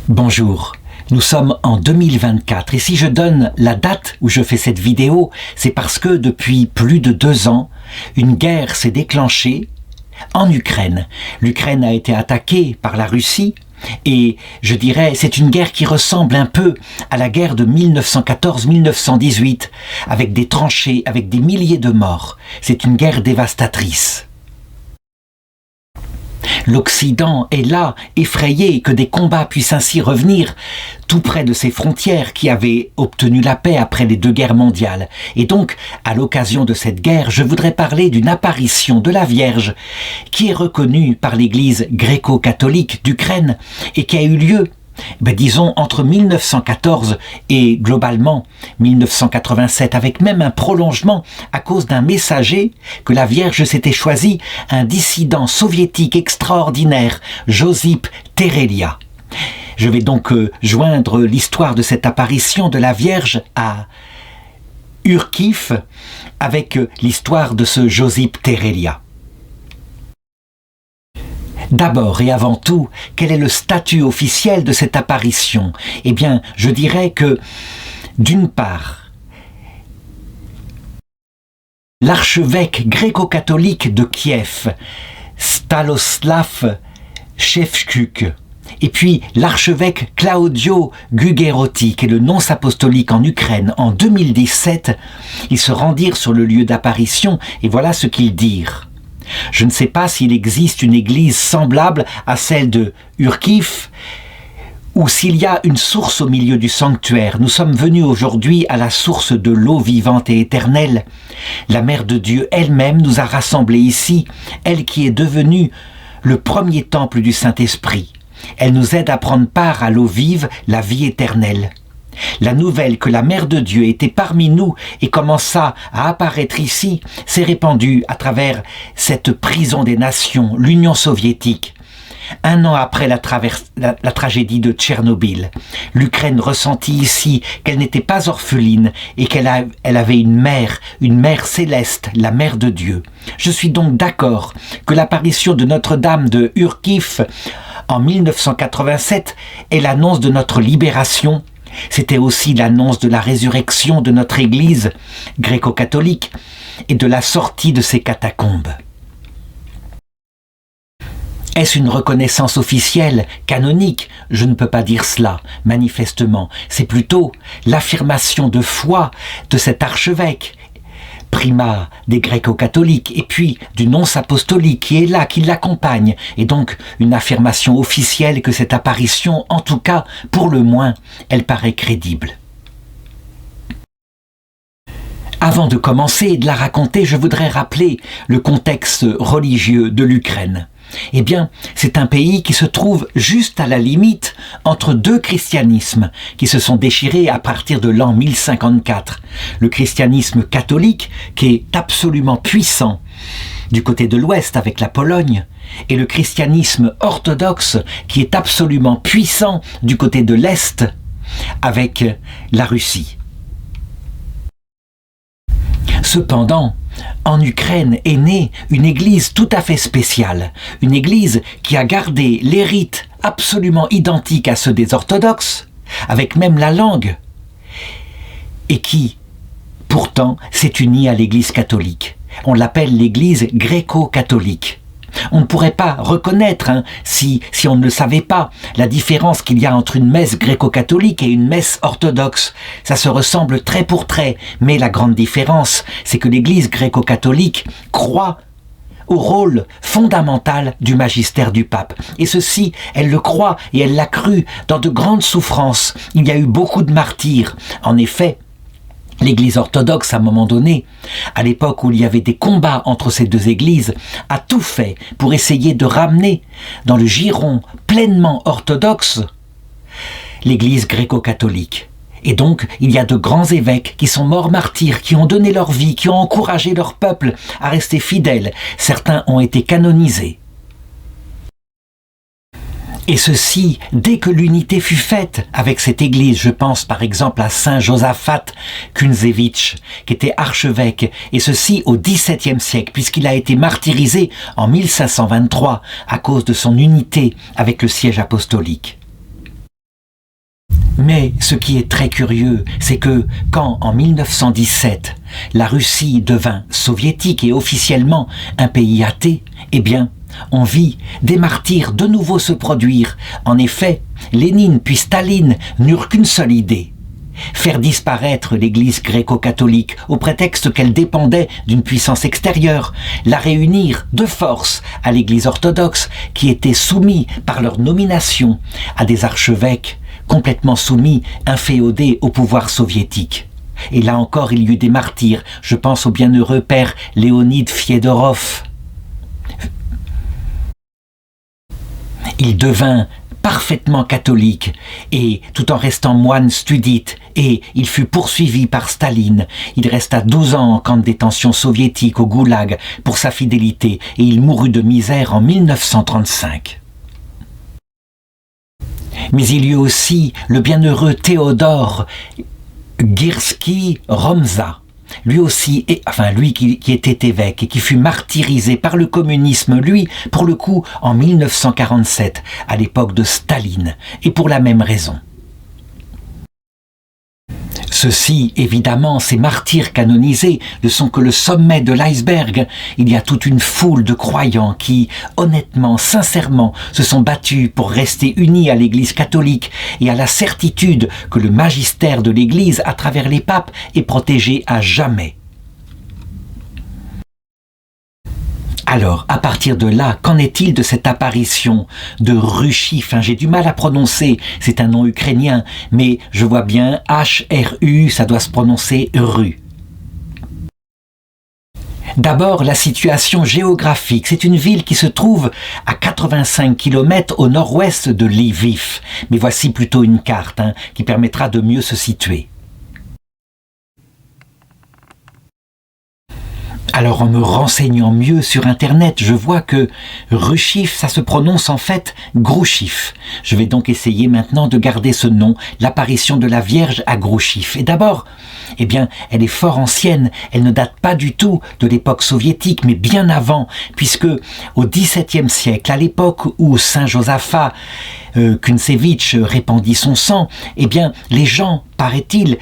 Bonjour, nous sommes en 2024 et si je donne la date où je fais cette vidéo, c'est parce que depuis plus de 2 ans, une guerre s'est déclenchée en Ukraine. L'Ukraine a été attaquée par la Russie et je dirais c'est une guerre qui ressemble un peu à la guerre de 1914-1918 avec des tranchées, avec des milliers de morts. C'est une guerre dévastatrice. L'Occident est là, effrayé que des combats puissent ainsi revenir tout près de ces frontières qui avaient obtenu la paix après les 2 guerres mondiales. Et donc, à l'occasion de cette guerre, je voudrais parler d'une apparition de la Vierge qui est reconnue par l'Église gréco-catholique d'Ukraine et qui a eu lieu disons entre 1914 et globalement 1987, avec même un prolongement à cause d'un messager que la Vierge s'était choisi, un dissident soviétique extraordinaire, Josip Terelia. Je vais donc joindre l'histoire de cette apparition de la Vierge à Urkiv avec l'histoire de ce Josip Terelia. D'abord et avant tout, quel est le statut officiel de cette apparition? Eh bien, je dirais que, d'une part, l'archevêque gréco-catholique de Kiev, Stanisław Szewczuk, et puis l'archevêque Claudio Gugerotti, qui est le nonce apostolique en Ukraine, en 2017, ils se rendirent sur le lieu d'apparition et voilà ce qu'ils dirent. Je ne sais pas s'il existe une église semblable à celle de Urkiv ou s'il y a une source au milieu du sanctuaire. Nous sommes venus aujourd'hui à la source de l'eau vivante et éternelle. La Mère de Dieu elle-même nous a rassemblés ici, elle qui est devenue le premier temple du Saint-Esprit. Elle nous aide à prendre part à l'eau vive, la vie éternelle. La nouvelle que la Mère de Dieu était parmi nous et commença à apparaître ici s'est répandue à travers cette prison des nations, l'Union soviétique. 1 an après la tragédie de Tchernobyl, l'Ukraine ressentit ici qu'elle n'était pas orpheline et qu'elle avait une mère céleste, la Mère de Dieu. Je suis donc d'accord que l'apparition de Notre-Dame de Urkiv en 1987 est l'annonce de notre libération. C'était aussi l'annonce de la résurrection de notre Église gréco-catholique et de la sortie de ses catacombes. Est-ce une reconnaissance officielle, canonique? Je ne peux pas dire cela, manifestement. C'est plutôt l'affirmation de foi de cet archevêque, primat des gréco-catholiques, et puis du nonce apostolique qui est là, qui l'accompagne, et donc une affirmation officielle que cette apparition, en tout cas, pour le moins, elle paraît crédible. Avant de commencer et de la raconter, je voudrais rappeler le contexte religieux de l'Ukraine. Eh bien, c'est un pays qui se trouve juste à la limite entre 2 christianismes qui se sont déchirés à partir de l'an 1054. Le christianisme catholique, qui est absolument puissant du côté de l'ouest avec la Pologne, et le christianisme orthodoxe, qui est absolument puissant du côté de l'est avec la Russie. Cependant, en Ukraine est née une église tout à fait spéciale, une église qui a gardé les rites absolument identiques à ceux des orthodoxes, avec même la langue, et qui, pourtant, s'est unie à l'église catholique. On l'appelle l'église gréco-catholique. On ne pourrait pas reconnaître, si on ne le savait pas, la différence qu'il y a entre une messe gréco-catholique et une messe orthodoxe. Ça se ressemble trait pour trait, mais la grande différence, c'est que l'église gréco-catholique croit au rôle fondamental du magistère du pape. Et ceci, elle le croit et elle l'a cru dans de grandes souffrances. Il y a eu beaucoup de martyrs. En effet, l'Église orthodoxe, à un moment donné, à l'époque où il y avait des combats entre ces 2 églises, a tout fait pour essayer de ramener dans le giron pleinement orthodoxe l'Église gréco-catholique. Et donc, il y a de grands évêques qui sont morts martyrs, qui ont donné leur vie, qui ont encouragé leur peuple à rester fidèles. Certains ont été canonisés. Et ceci, dès que l'unité fut faite avec cette église, je pense par exemple à Saint Josaphat Kunzevitch, qui était archevêque, et ceci au XVIIe siècle, puisqu'il a été martyrisé en 1523 à cause de son unité avec le siège apostolique. Mais ce qui est très curieux, c'est que quand, en 1917, la Russie devint soviétique et officiellement un pays athée, eh bien, on vit des martyrs de nouveau se produire. En effet, Lénine puis Staline n'eurent qu'une seule idée: faire disparaître l'Église gréco-catholique au prétexte qu'elle dépendait d'une puissance extérieure, la réunir de force à l'Église orthodoxe qui était soumise par leur nomination à des archevêques complètement soumis, inféodés au pouvoir soviétique. Et là encore, il y eut des martyrs. Je pense au bienheureux père Léonid Fiedorov. Il devint parfaitement catholique, et tout en restant moine studite, et il fut poursuivi par Staline. Il resta 12 ans en camp de détention soviétique au Goulag pour sa fidélité, et il mourut de misère en 1935. Mais il y eut aussi le bienheureux Théodore Guirsky-Romza, lui aussi, lui qui était évêque et qui fut martyrisé par le communisme, lui, pour le coup, en 1947, à l'époque de Staline, et pour la même raison. Ceux-ci, évidemment, ces martyrs canonisés, ne sont que le sommet de l'iceberg. Il y a toute une foule de croyants qui, honnêtement, sincèrement, se sont battus pour rester unis à l'Église catholique et à la certitude que le magistère de l'Église, à travers les papes, est protégé à jamais. Alors, à partir de là, qu'en est-il de cette apparition de Ruchif? J'ai du mal à prononcer, c'est un nom ukrainien, mais je vois bien H-R-U, ça doit se prononcer Ru. D'abord, la situation géographique. C'est une ville qui se trouve à 85 km au nord-ouest de Lviv. Mais voici plutôt une carte qui permettra de mieux se situer. Alors en me renseignant mieux sur internet, je vois que Ruchif, ça se prononce en fait Grouchif. Je vais donc essayer maintenant de garder ce nom, l'apparition de la Vierge à Grouchif. Et d'abord, elle est fort ancienne, elle ne date pas du tout de l'époque soviétique, mais bien avant, puisque au XVIIe siècle, à l'époque où Saint Josaphat Kuntsevitch répandit son sang, les gens, paraît-il,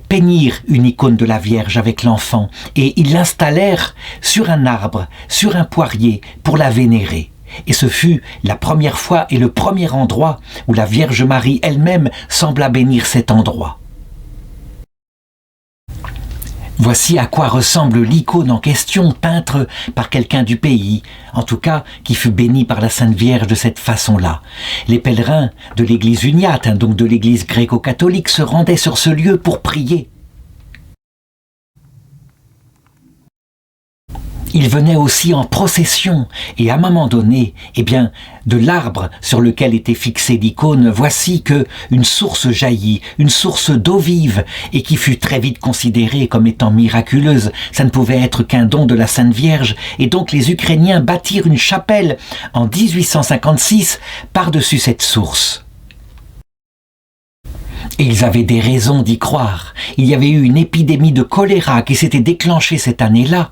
peignirent une icône de la Vierge avec l'enfant et ils l'installèrent sur un arbre, sur un poirier, pour la vénérer. Et ce fut la première fois et le premier endroit où la Vierge Marie elle-même sembla bénir cet endroit. Voici à quoi ressemble l'icône en question, peinte par quelqu'un du pays, en tout cas qui fut béni par la Sainte Vierge de cette façon-là. Les pèlerins de l'église uniate, donc de l'église gréco-catholique, se rendaient sur ce lieu pour prier. Ils venaient aussi en procession et à un moment donné, de l'arbre sur lequel était fixée l'icône, voici que une source jaillit, une source d'eau vive et qui fut très vite considérée comme étant miraculeuse. Ça ne pouvait être qu'un don de la Sainte Vierge et donc les Ukrainiens bâtirent une chapelle en 1856 par-dessus cette source. Et ils avaient des raisons d'y croire. Il y avait eu une épidémie de choléra qui s'était déclenchée cette année-là.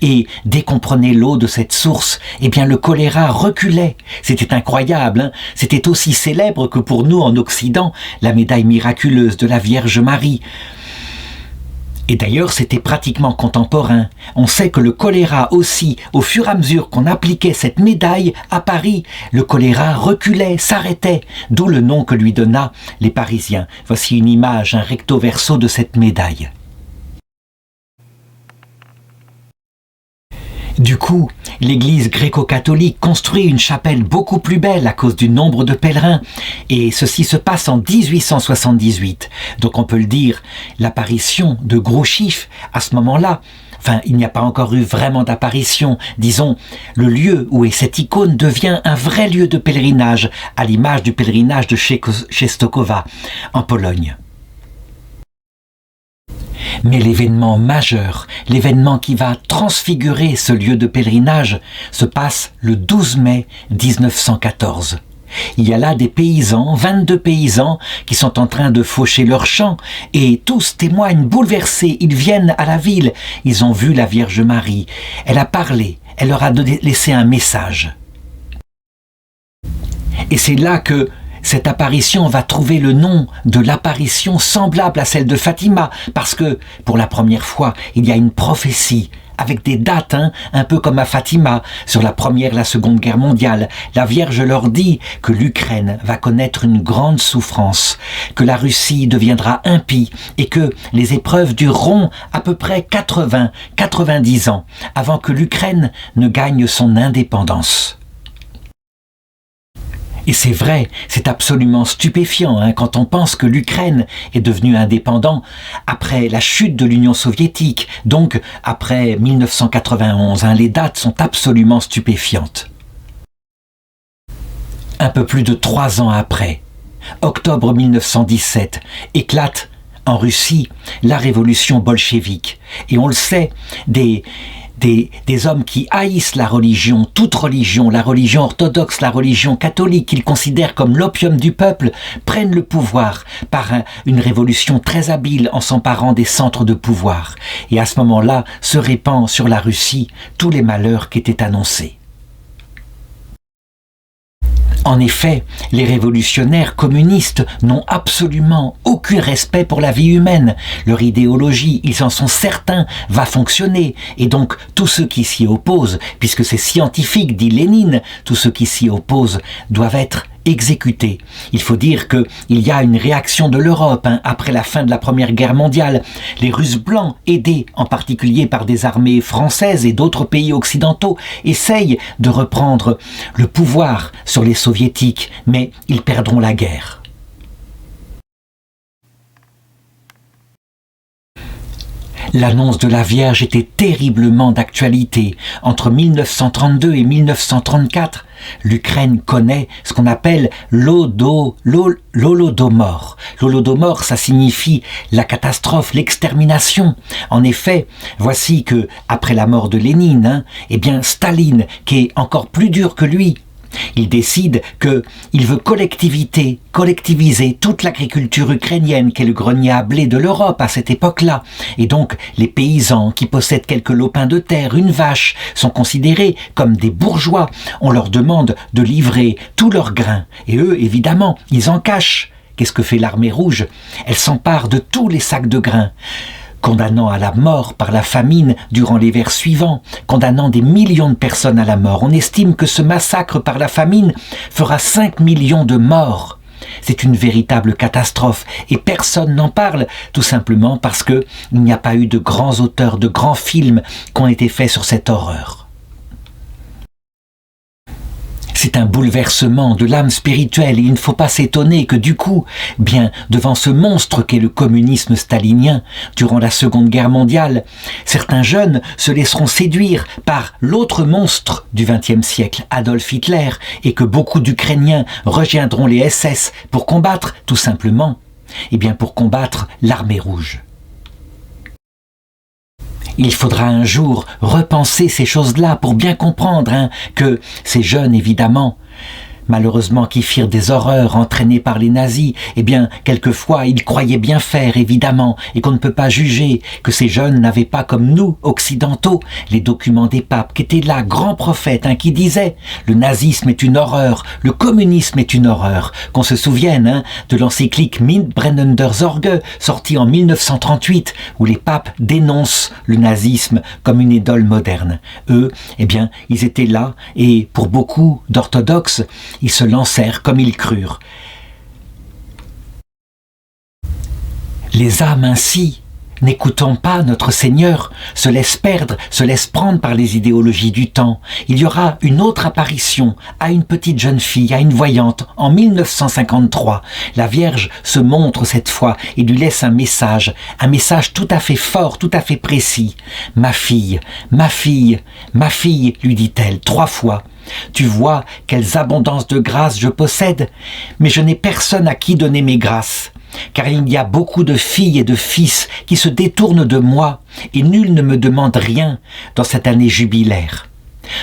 Et dès qu'on prenait l'eau de cette source, le choléra reculait. C'était incroyable, C'était aussi célèbre que pour nous en Occident, la médaille miraculeuse de la Vierge Marie. Et d'ailleurs, c'était pratiquement contemporain. On sait que le choléra aussi, au fur et à mesure qu'on appliquait cette médaille à Paris, le choléra reculait, s'arrêtait, d'où le nom que lui donna les Parisiens. Voici une image, un recto verso de cette médaille. Du coup, l'église gréco-catholique construit une chapelle beaucoup plus belle à cause du nombre de pèlerins. Et ceci se passe en 1878. Donc on peut le dire, l'apparition de Grouchif à ce moment-là, il n'y a pas encore eu vraiment d'apparition. Disons, le lieu où est cette icône devient un vrai lieu de pèlerinage, à l'image du pèlerinage de Czestochowa en Pologne. Mais l'événement majeur, l'événement qui va transfigurer ce lieu de pèlerinage, se passe le 12 mai 1914. Il y a là des paysans, 22 paysans, qui sont en train de faucher leurs champs, et tous témoignent bouleversés. Ils viennent à la ville, ils ont vu la Vierge Marie. Elle a parlé, elle leur a laissé un message. Et c'est là que Cette apparition va trouver le nom de l'apparition semblable à celle de Fatima, parce que, pour la première fois, il y a une prophétie, avec des dates, un peu comme à Fatima, sur la Première et la Seconde Guerre mondiale. La Vierge leur dit que l'Ukraine va connaître une grande souffrance, que la Russie deviendra impie et que les épreuves dureront à peu près 80-90 ans avant que l'Ukraine ne gagne son indépendance. Et c'est vrai, c'est absolument stupéfiant quand on pense que l'Ukraine est devenue indépendante après la chute de l'Union soviétique, donc après 1991. Les dates sont absolument stupéfiantes. Un peu plus de 3 ans après, octobre 1917, éclate en Russie la révolution bolchevique. Et on le sait, des hommes qui haïssent la religion, toute religion, la religion orthodoxe, la religion catholique, qu'ils considèrent comme l'opium du peuple, prennent le pouvoir par une révolution très habile en s'emparant des centres de pouvoir. Et à ce moment-là, se répand sur la Russie tous les malheurs qui étaient annoncés. En effet, les révolutionnaires communistes n'ont absolument aucun respect pour la vie humaine. Leur idéologie, ils en sont certains, va fonctionner. Et donc, tous ceux qui s'y opposent, puisque c'est scientifique, dit Lénine, tous ceux qui s'y opposent doivent être exécutés. Il faut dire qu'il y a une réaction de l'Europe après la fin de la Première Guerre mondiale. Les Russes blancs, aidés en particulier par des armées françaises et d'autres pays occidentaux, essayent de reprendre le pouvoir sur les soviétiques, mais ils perdront la guerre. L'annonce de la Vierge était terriblement d'actualité. Entre 1932 et 1934, l'Ukraine connaît ce qu'on appelle l'Holodomor. L'Holodomor, ça signifie la catastrophe, l'extermination. En effet, voici que, après la mort de Lénine, Staline, qui est encore plus dur que lui, il décide qu'il veut collectiviser toute l'agriculture ukrainienne, qui est le grenier à blé de l'Europe à cette époque-là. Et donc, les paysans qui possèdent quelques lopins de terre, une vache, sont considérés comme des bourgeois. On leur demande de livrer tous leurs grains. Et eux, évidemment, ils en cachent. Qu'est-ce que fait l'armée rouge? Elle s'empare de tous les sacs de grains, condamnant à la mort par la famine durant l'hiver suivant, condamnant des millions de personnes à la mort. On estime que ce massacre par la famine fera 5 millions de morts. C'est une véritable catastrophe et personne n'en parle, tout simplement parce qu'il n'y a pas eu de grands auteurs, de grands films qui ont été faits sur cette horreur. C'est un bouleversement de l'âme spirituelle et il ne faut pas s'étonner que du coup, devant ce monstre qu'est le communisme stalinien, durant la Seconde Guerre mondiale, certains jeunes se laisseront séduire par l'autre monstre du XXe siècle, Adolf Hitler, et que beaucoup d'Ukrainiens rejoindront les SS pour combattre, tout simplement, pour combattre l'armée rouge. Il faudra un jour repenser ces choses-là pour bien comprendre que ces jeunes, évidemment, malheureusement qui firent des horreurs entraînées par les nazis, quelquefois ils croyaient bien faire, évidemment, et qu'on ne peut pas juger que ces jeunes n'avaient pas, comme nous, occidentaux, les documents des papes, qui étaient là, grands prophètes, qui disaient « le nazisme est une horreur, le communisme est une horreur », qu'on se souvienne de l'encyclique Mind brennender Sorge, sortie en 1938, où les papes dénoncent le nazisme comme une idole moderne. Eux, ils étaient là, et pour beaucoup d'orthodoxes, ils se lancèrent comme ils crurent. Les âmes ainsi, n'écoutant pas notre Seigneur, se laissent perdre, se laissent prendre par les idéologies du temps. Il y aura une autre apparition à une petite jeune fille, à une voyante, en 1953. La Vierge se montre cette fois et lui laisse un message tout à fait fort, tout à fait précis. « Ma fille, ma fille, ma fille », lui dit-elle 3 fois. Tu vois quelles abondances de grâce je possède, mais je n'ai personne à qui donner mes grâces. Car il y a beaucoup de filles et de fils qui se détournent de moi, et nul ne me demande rien dans cette année jubilaire.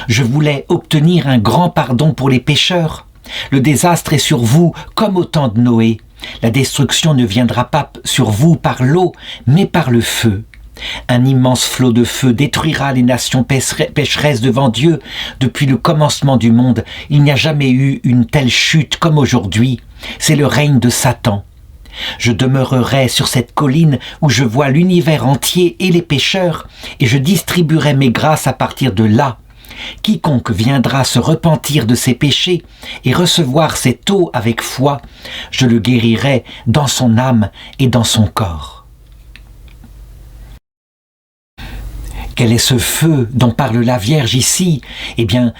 Je voulais obtenir un grand pardon pour les pécheurs. Le désastre est sur vous comme au temps de Noé. La destruction ne viendra pas sur vous par l'eau, mais par le feu. Un immense flot de feu détruira les nations pécheresses devant Dieu. Depuis le commencement du monde, il n'y a jamais eu une telle chute comme aujourd'hui. C'est le règne de Satan. Je demeurerai sur cette colline où je vois l'univers entier et les pécheurs, et je distribuerai mes grâces à partir de là. Quiconque viendra se repentir de ses péchés et recevoir cette eau avec foi, je le guérirai dans son âme et dans son corps. Quel est ce feu dont parle la Vierge ici? Eh bien,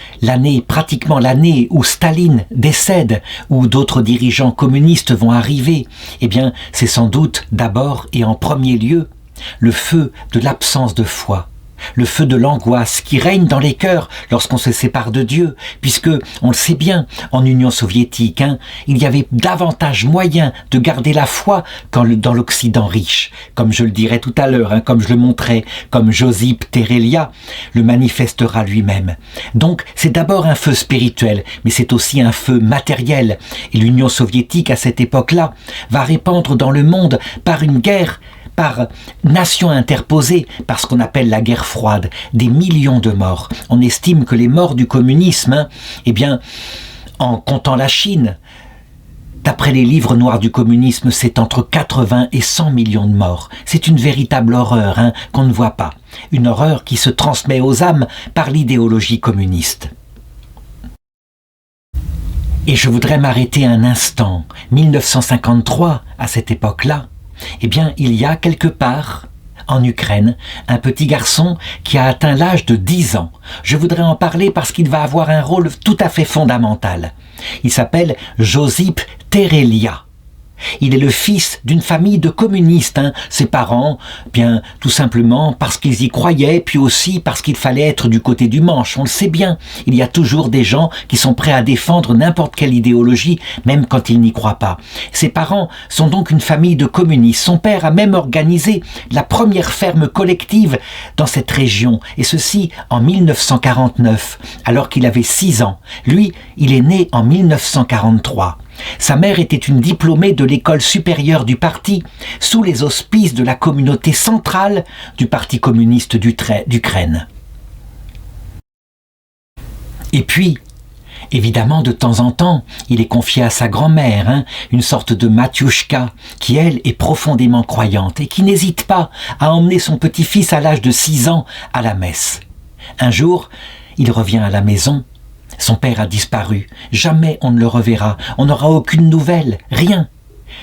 pratiquement l'année où Staline décède, où d'autres dirigeants communistes vont arriver, eh bien, c'est sans doute d'abord et en premier lieu le feu de l'absence de foi. Le feu de l'angoisse qui règne dans les cœurs lorsqu'on se sépare de Dieu, puisque, on le sait bien, en Union soviétique, il y avait davantage moyen de garder la foi dans l'Occident riche, comme je le dirai tout à l'heure, comme je le montrais, comme Josip Terelia le manifestera lui-même. Donc, c'est d'abord un feu spirituel, mais c'est aussi un feu matériel. Et l'Union soviétique, à cette époque-là, va répandre dans le monde par une guerre, par nations interposées, par ce qu'on appelle la guerre froide, des millions de morts. On estime que les morts du communisme, en comptant la Chine, d'après les livres noirs du communisme, c'est entre 80 et 100 millions de morts. C'est une véritable horreur qu'on ne voit pas. Une horreur qui se transmet aux âmes par l'idéologie communiste. Et je voudrais m'arrêter un instant. 1953, à cette époque-là, il y a quelque part, en Ukraine, un petit garçon qui a atteint l'âge de 10 ans. Je voudrais en parler parce qu'il va avoir un rôle tout à fait fondamental. Il s'appelle Josip Terelia. Il est le fils d'une famille de communistes. Ses parents, tout simplement parce qu'ils y croyaient, puis aussi parce qu'il fallait être du côté du manche. On le sait bien, il y a toujours des gens qui sont prêts à défendre n'importe quelle idéologie, même quand ils n'y croient pas. Ses parents sont donc une famille de communistes. Son père a même organisé la première ferme collective dans cette région, et ceci en 1949, alors qu'il avait 6 ans. Lui, il est né en 1943. Sa mère était une diplômée de l'école supérieure du parti, sous les auspices de la communauté centrale du Parti communiste d'Ukraine. Et puis, évidemment, de temps en temps, il est confié à sa grand-mère, une sorte de Matiouchka, qui, elle, est profondément croyante et qui n'hésite pas à emmener son petit-fils à l'âge de 6 ans à la messe. Un jour, il revient à la maison. Son père a disparu. Jamais on ne le reverra. On n'aura aucune nouvelle. Rien.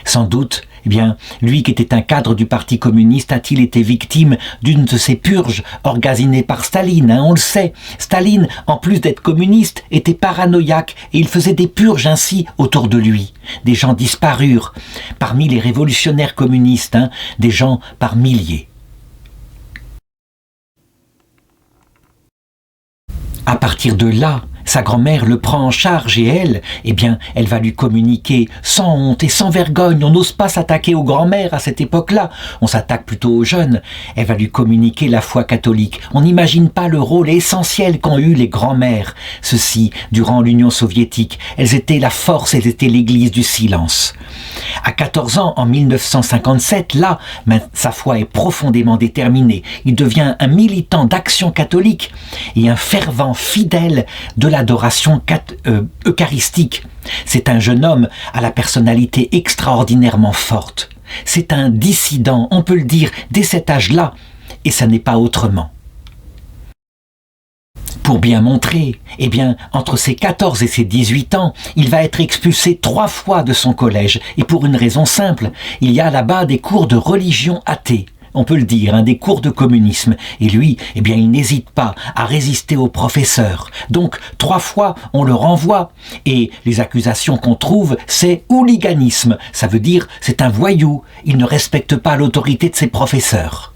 Sans doute, lui qui était un cadre du Parti communiste a-t-il été victime d'une de ces purges organisées par Staline. On le sait. Staline, en plus d'être communiste, était paranoïaque et il faisait des purges ainsi autour de lui. Des gens disparurent. Parmi les révolutionnaires communistes, des gens par milliers. À partir de là, sa grand-mère le prend en charge et elle va lui communiquer sans honte et sans vergogne. On n'ose pas s'attaquer aux grand-mères à cette époque-là. On s'attaque plutôt aux jeunes. Elle va lui communiquer la foi catholique. On n'imagine pas le rôle essentiel qu'ont eu les grand-mères. Ceci, durant l'Union soviétique. Elles étaient la force, elles étaient l'église du silence. À 14 ans, en 1957, là, sa foi est profondément déterminée. Il devient un militant d'Action catholique et un fervent fidèle de l'adoration eucharistique. C'est un jeune homme à la personnalité extraordinairement forte. C'est un dissident, on peut le dire, dès cet âge-là, et ça n'est pas autrement. Pour bien montrer, entre ses 14 et ses 18 ans, il va être expulsé 3 fois de son collège, et pour une raison simple, il y a là-bas des cours de religion athée. On peut le dire, des cours de communisme. Et lui, il n'hésite pas à résister aux professeurs. Donc, 3 fois, on le renvoie. Et les accusations qu'on trouve, c'est hooliganisme. Ça veut dire, c'est un voyou. Il ne respecte pas l'autorité de ses professeurs.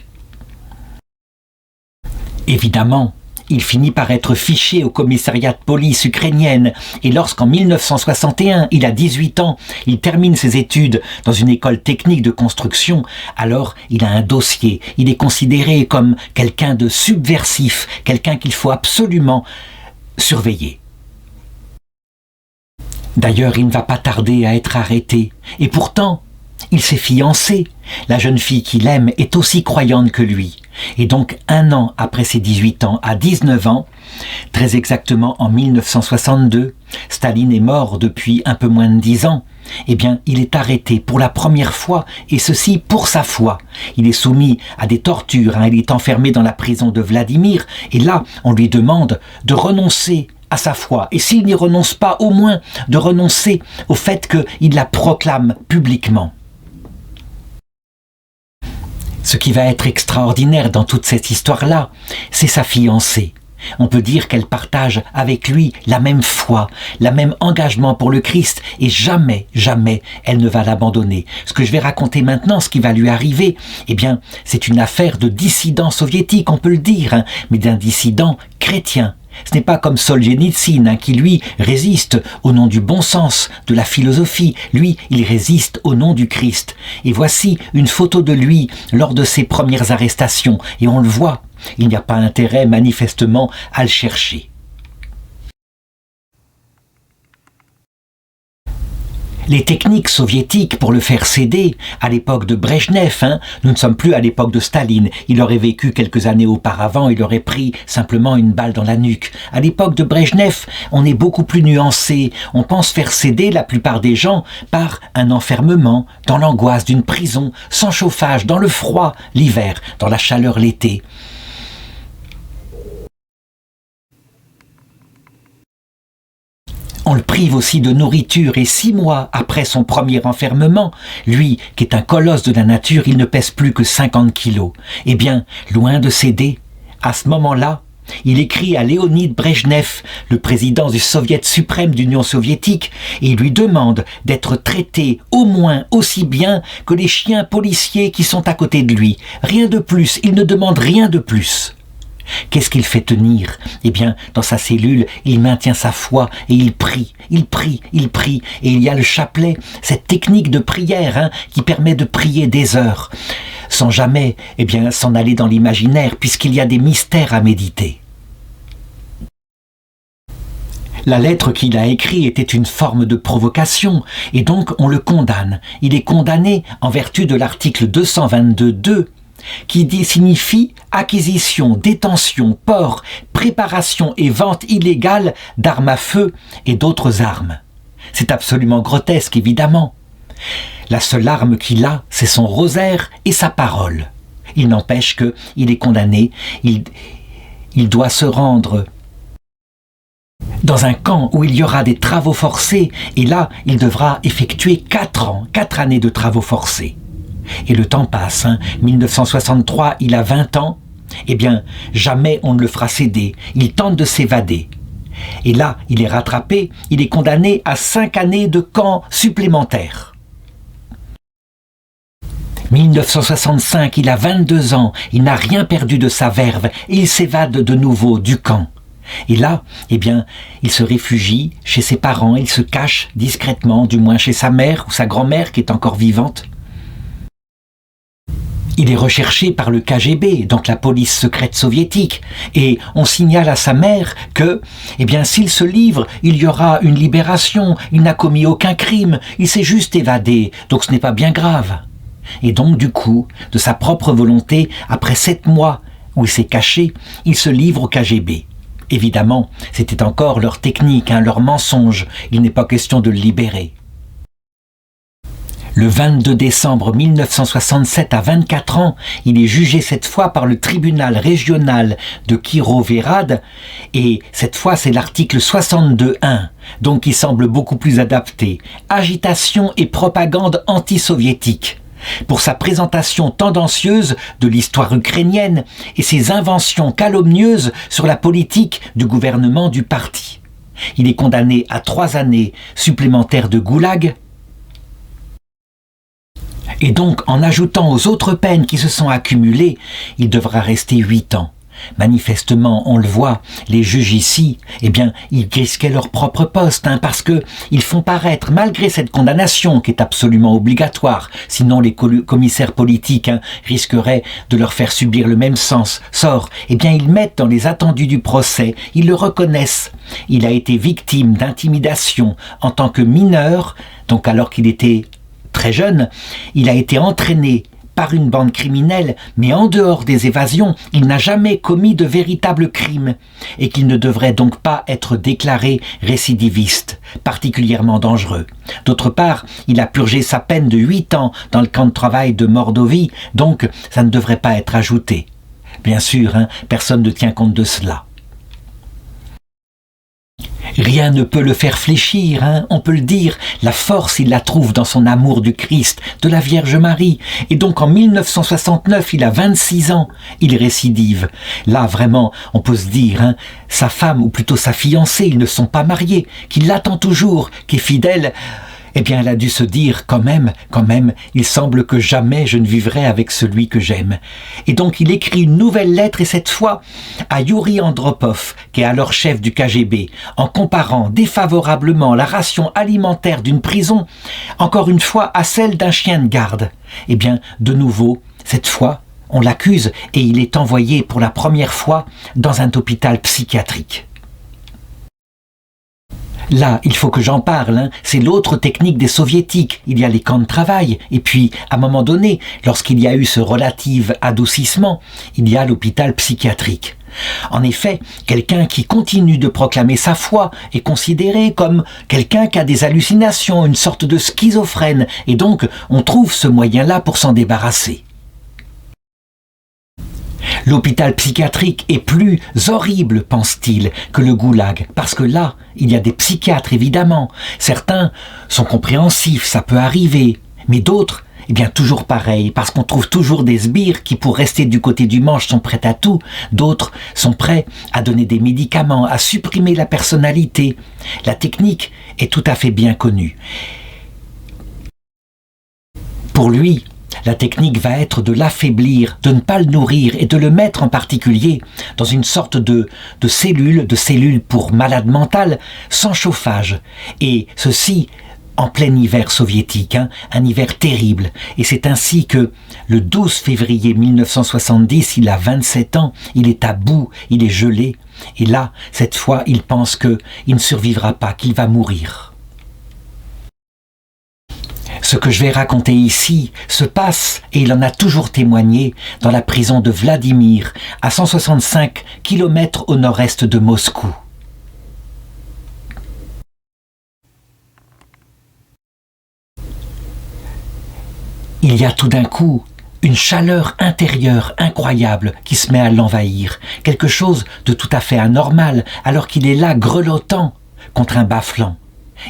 Évidemment, il finit par être fiché au commissariat de police ukrainienne et lorsqu'en 1961, il a 18 ans, il termine ses études dans une école technique de construction, alors il a un dossier, il est considéré comme quelqu'un de subversif, quelqu'un qu'il faut absolument surveiller. D'ailleurs, il ne va pas tarder à être arrêté et pourtant, il s'est fiancé. La jeune fille qu'il aime est aussi croyante que lui. Et donc, 1 an après ses 18 ans, à 19 ans, très exactement en 1962, Staline est mort depuis un peu moins de 10 ans. Eh bien, il est arrêté pour la première fois, et ceci pour sa foi. Il est soumis à des tortures, il est enfermé dans la prison de Vladimir, et là, on lui demande de renoncer à sa foi. Et s'il n'y renonce pas, au moins de renoncer au fait qu'il la proclame publiquement. Ce qui va être extraordinaire dans toute cette histoire-là, c'est sa fiancée. On peut dire qu'elle partage avec lui la même foi, le même engagement pour le Christ, et jamais, jamais, elle ne va l'abandonner. Ce que je vais raconter maintenant, ce qui va lui arriver, eh bien, c'est une affaire de dissident soviétique, on peut le dire, mais d'un dissident chrétien. Ce n'est pas comme Solzhenitsyn, qui lui résiste au nom du bon sens, de la philosophie. Lui, il résiste au nom du Christ. Et voici une photo de lui lors de ses premières arrestations, et on le voit. Il n'y a pas intérêt, manifestement, à le chercher. Les techniques soviétiques pour le faire céder, à l'époque de Brejnev, nous ne sommes plus à l'époque de Staline. Il aurait vécu quelques années auparavant, il aurait pris simplement une balle dans la nuque. À l'époque de Brejnev, on est beaucoup plus nuancé. On pense faire céder la plupart des gens par un enfermement, dans l'angoisse d'une prison, sans chauffage, dans le froid l'hiver, dans la chaleur l'été. On le prive aussi de nourriture et 6 mois après son premier enfermement, lui, qui est un colosse de la nature, il ne pèse plus que 50 kilos. Eh bien, loin de céder, à ce moment-là, il écrit à Léonid Brejnev, le président du Soviet suprême d'Union soviétique, et il lui demande d'être traité au moins aussi bien que les chiens policiers qui sont à côté de lui. Rien de plus, il ne demande rien de plus. Qu'est-ce qu'il fait tenir? Eh bien, dans sa cellule, il maintient sa foi et il prie, il prie, il prie. Et il y a le chapelet, cette technique de prière qui permet de prier des heures, sans jamais s'en aller dans l'imaginaire, puisqu'il y a des mystères à méditer. La lettre qu'il a écrite était une forme de provocation, et donc on le condamne. Il est condamné en vertu de l'article 222.2, qui signifie acquisition, détention, port, préparation et vente illégale d'armes à feu et d'autres armes. C'est absolument grotesque, évidemment. La seule arme qu'il a, c'est son rosaire et sa parole. Il n'empêche qu'il est condamné, il doit se rendre dans un camp où il y aura des travaux forcés, et là, il devra effectuer 4 années de travaux forcés. Et le temps passe, 1963, il a 20 ans, eh bien, jamais on ne le fera céder, il tente de s'évader. Et là, il est rattrapé, il est condamné à 5 années de camp supplémentaires. 1965, il a 22 ans, il n'a rien perdu de sa verve, et il s'évade de nouveau du camp. Et là, il se réfugie chez ses parents, il se cache discrètement, du moins chez sa mère ou sa grand-mère qui est encore vivante. Il est recherché par le KGB, donc la police secrète soviétique, et on signale à sa mère que, s'il se livre, il y aura une libération, il n'a commis aucun crime, il s'est juste évadé, donc ce n'est pas bien grave. Et donc, du coup, de sa propre volonté, après 7 mois où il s'est caché, il se livre au KGB. Évidemment, c'était encore leur technique, leur mensonge, il n'est pas question de le libérer. Le 22 décembre 1967, à 24 ans, il est jugé cette fois par le tribunal régional de Kirovohrad, et cette fois c'est l'article 62.1, donc qui semble beaucoup plus adapté. Agitation et propagande anti-soviétique, pour sa présentation tendancieuse de l'histoire ukrainienne et ses inventions calomnieuses sur la politique du gouvernement du parti. Il est condamné à 3 années supplémentaires de goulag, et donc, en ajoutant aux autres peines qui se sont accumulées, il devra rester 8 ans. Manifestement, on le voit, les juges ici, ils risquaient leur propre poste, parce que ils font paraître, malgré cette condamnation qui est absolument obligatoire, sinon les commissaires politiques risqueraient de leur faire subir le même sort, ils mettent dans les attendus du procès, ils le reconnaissent. Il a été victime d'intimidation en tant que mineur, donc alors qu'il était très jeune, il a été entraîné par une bande criminelle, mais en dehors des évasions, il n'a jamais commis de véritable crime et qu'il ne devrait donc pas être déclaré récidiviste, particulièrement dangereux. D'autre part, il a purgé sa peine de 8 ans dans le camp de travail de Mordovie, donc ça ne devrait pas être ajouté. Bien sûr, personne ne tient compte de cela. Rien ne peut le faire fléchir, on peut le dire. La force, il la trouve dans son amour du Christ, de la Vierge Marie. Et donc en 1969, il a 26 ans, il récidive. Là, vraiment, on peut se dire, sa femme, ou plutôt sa fiancée, ils ne sont pas mariés, qu'il l'attend toujours, qui est fidèle. Eh bien, elle a dû se dire, quand même, il semble que jamais je ne vivrai avec celui que j'aime. Et donc, il écrit une nouvelle lettre, et cette fois à Yuri Andropov, qui est alors chef du KGB, en comparant défavorablement la ration alimentaire d'une prison, encore une fois, à celle d'un chien de garde. Eh bien, de nouveau, cette fois, on l'accuse, et il est envoyé pour la première fois dans un hôpital psychiatrique. Là, il faut que j'en parle, c'est l'autre technique des soviétiques. Il y a les camps de travail, et puis, à un moment donné, lorsqu'il y a eu ce relatif adoucissement, il y a l'hôpital psychiatrique. En effet, quelqu'un qui continue de proclamer sa foi est considéré comme quelqu'un qui a des hallucinations, une sorte de schizophrène, et donc on trouve ce moyen-là pour s'en débarrasser. L'hôpital psychiatrique est plus horrible, pense-t-il, que le goulag, parce que là, il y a des psychiatres, évidemment. Certains sont compréhensifs, ça peut arriver, mais d'autres, eh bien toujours pareil, parce qu'on trouve toujours des sbires qui, pour rester du côté du manche, sont prêts à tout. D'autres sont prêts à donner des médicaments, à supprimer la personnalité. La technique est tout à fait bien connue. Pour lui, la technique va être de l'affaiblir, de ne pas le nourrir et de le mettre en particulier dans une sorte de cellules pour malades mentales, sans chauffage. Et ceci en plein hiver soviétique, un hiver terrible. Et c'est ainsi que le 12 février 1970, il a 27 ans, il est à bout, il est gelé. Et là, cette fois, il pense qu'il ne survivra pas, qu'il va mourir. Ce que je vais raconter ici se passe, et il en a toujours témoigné, dans la prison de Vladimir, à 165 km au nord-est de Moscou. Il y a tout d'un coup une chaleur intérieure incroyable qui se met à l'envahir, quelque chose de tout à fait anormal, alors qu'il est là grelottant contre un bas-flanc.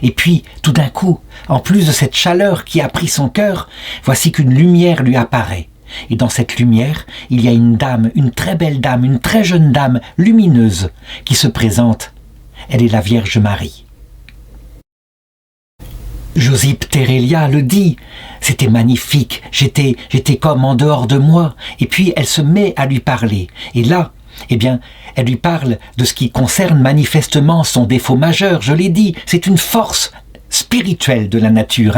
Et puis, tout d'un coup, en plus de cette chaleur qui a pris son cœur, voici qu'une lumière lui apparaît. Et dans cette lumière, il y a une dame, une très belle dame, une très jeune dame, lumineuse, qui se présente. Elle est la Vierge Marie. Josip Terelia le dit, c'était magnifique, j'étais comme en dehors de moi. Et puis, elle se met à lui parler. Et là, eh bien, elle lui parle de ce qui concerne manifestement son défaut majeur, je l'ai dit, c'est une force spirituelle de la nature,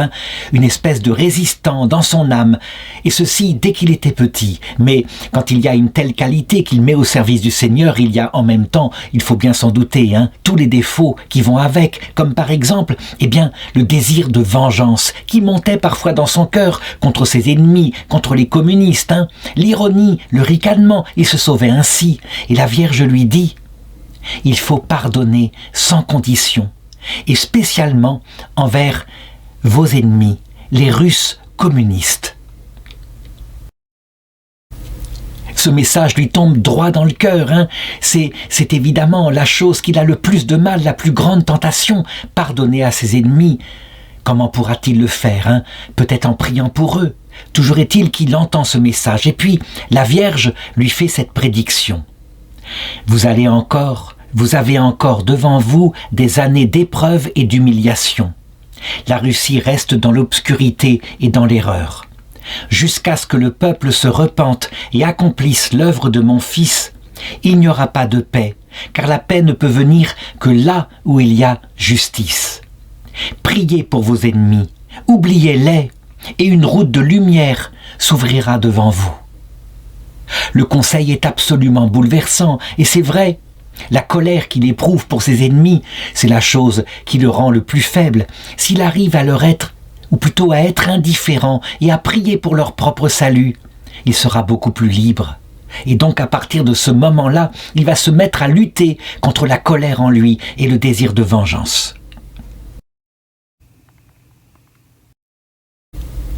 une espèce de résistant dans son âme, et ceci dès qu'il était petit. Mais quand il y a une telle qualité qu'il met au service du Seigneur, il y a en même temps, il faut bien s'en douter, tous les défauts qui vont avec, comme par exemple, eh bien, le désir de vengeance qui montait parfois dans son cœur contre ses ennemis, contre les communistes, l'ironie, le ricanement, il se sauvait ainsi. Et la Vierge lui dit, il faut pardonner sans condition, et spécialement envers vos ennemis, les Russes communistes. Ce message lui tombe droit dans le cœur. C'est évidemment la chose qu'il a le plus de mal, la plus grande tentation, pardonner à ses ennemis. Comment pourra-t-il le faire Peut-être en priant pour eux. Toujours est-il qu'il entend ce message. Et puis, la Vierge lui fait cette prédiction. Vous avez encore devant vous des années d'épreuve et d'humiliation. La Russie reste dans l'obscurité et dans l'erreur. Jusqu'à ce que le peuple se repente et accomplisse l'œuvre de mon Fils, il n'y aura pas de paix, car la paix ne peut venir que là où il y a justice. Priez pour vos ennemis, oubliez-les, et une route de lumière s'ouvrira devant vous. Le conseil est absolument bouleversant, et c'est vrai, la colère qu'il éprouve pour ses ennemis, c'est la chose qui le rend le plus faible. S'il arrive à leur être ou plutôt à être indifférents et à prier pour leur propre salut, il sera beaucoup plus libre. Et donc à partir de ce moment-là, il va se mettre à lutter contre la colère en lui et le désir de vengeance.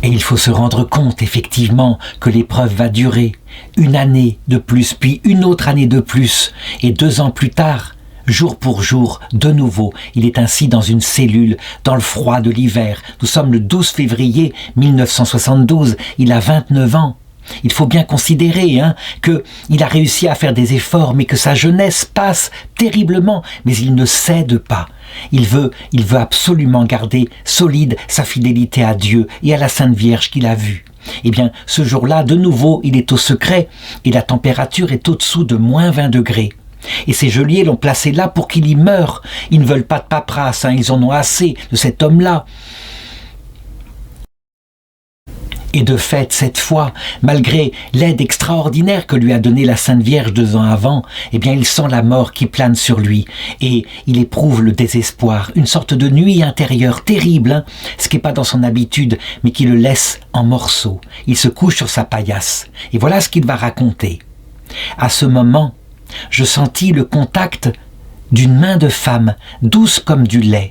Et il faut se rendre compte effectivement que l'épreuve va durer une année de plus, puis une autre année de plus, et 2 ans plus tard, jour pour jour, de nouveau, il est ainsi dans une cellule, dans le froid de l'hiver. Nous sommes le 12 février 1972, il a 29 ans. Il faut bien considérer qu'il a réussi à faire des efforts, mais que sa jeunesse passe terriblement, mais il ne cède pas. Il veut absolument garder solide sa fidélité à Dieu et à la Sainte Vierge qu'il a vue. Eh bien, ce jour-là, de nouveau, il est au secret et la température est au-dessous de moins 20 degrés. Et ces geôliers l'ont placé là pour qu'il y meure. Ils ne veulent pas de paperasse, ils en ont assez de cet homme-là. Et de fait, cette fois, malgré l'aide extraordinaire que lui a donnée la Sainte Vierge 2 ans avant, eh bien, il sent la mort qui plane sur lui et il éprouve le désespoir, une sorte de nuit intérieure terrible, ce qui n'est pas dans son habitude, mais qui le laisse en morceaux. Il se couche sur sa paillasse et voilà ce qu'il va raconter. À ce moment, je sentis le contact d'une main de femme, douce comme du lait.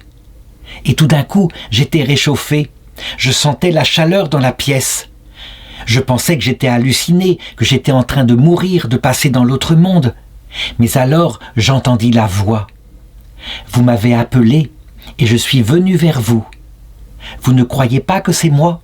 Et tout d'un coup, j'étais réchauffé. Je sentais la chaleur dans la pièce. Je pensais que j'étais halluciné, que j'étais en train de mourir, de passer dans l'autre monde. Mais alors, j'entendis la voix. Vous m'avez appelé et je suis venu vers vous. Vous ne croyez pas que c'est moi ?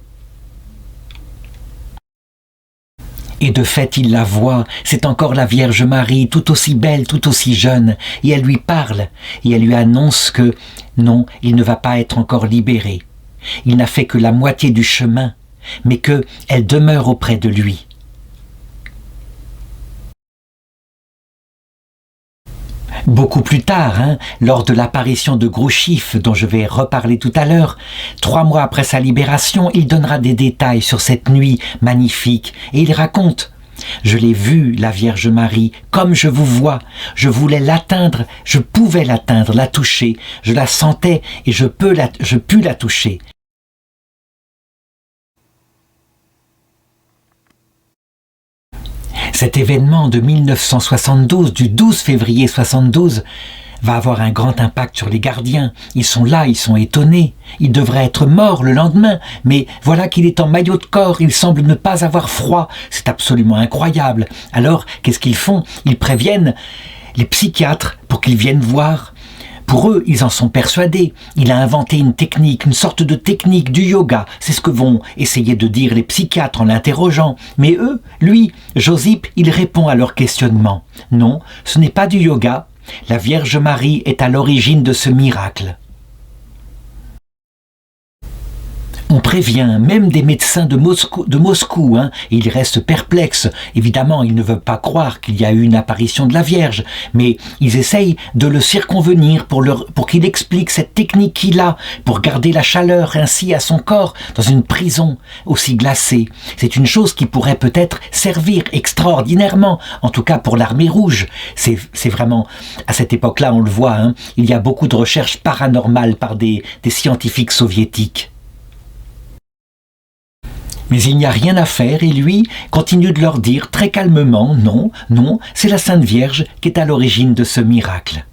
Et de fait, il la voit, c'est encore la Vierge Marie, tout aussi belle, tout aussi jeune, et elle lui parle, et elle lui annonce que non, il ne va pas être encore libéré. Il n'a fait que la moitié du chemin, mais qu'elle demeure auprès de lui. Beaucoup plus tard, lors de l'apparition de Grouchif, dont je vais reparler tout à l'heure, 3 mois après sa libération, il donnera des détails sur cette nuit magnifique, et il raconte « Je l'ai vue, la Vierge Marie, comme je vous vois. Je voulais l'atteindre, je pouvais l'atteindre, la toucher. Je la sentais et je pus la toucher. » Cet événement de 1972, du 12 février 72, va avoir un grand impact sur les gardiens. Ils sont là, ils sont étonnés. Il devrait être mort le lendemain, mais voilà qu'il est en maillot de corps, il semble ne pas avoir froid. C'est absolument incroyable. Alors, qu'est-ce qu'ils font ? Ils préviennent les psychiatres pour qu'ils viennent voir. Pour eux, ils en sont persuadés. Il a inventé une technique, une sorte de technique du yoga. C'est ce que vont essayer de dire les psychiatres en l'interrogeant. Mais eux, lui, Josip, il répond à leur questionnement. Non, ce n'est pas du yoga. La Vierge Marie est à l'origine de ce miracle. On prévient même des médecins de Moscou, et ils restent perplexes. Évidemment, ils ne veulent pas croire qu'il y a eu une apparition de la Vierge, mais ils essayent de le circonvenir pour qu'il explique cette technique qu'il a pour garder la chaleur ainsi à son corps dans une prison aussi glacée. C'est une chose qui pourrait peut-être servir extraordinairement, en tout cas pour l'armée rouge. C'est vraiment, à cette époque-là, on le voit, il y a beaucoup de recherches paranormales par des scientifiques soviétiques. Mais il n'y a rien à faire et lui continue de leur dire très calmement « Non, non, c'est la Sainte Vierge qui est à l'origine de ce miracle. »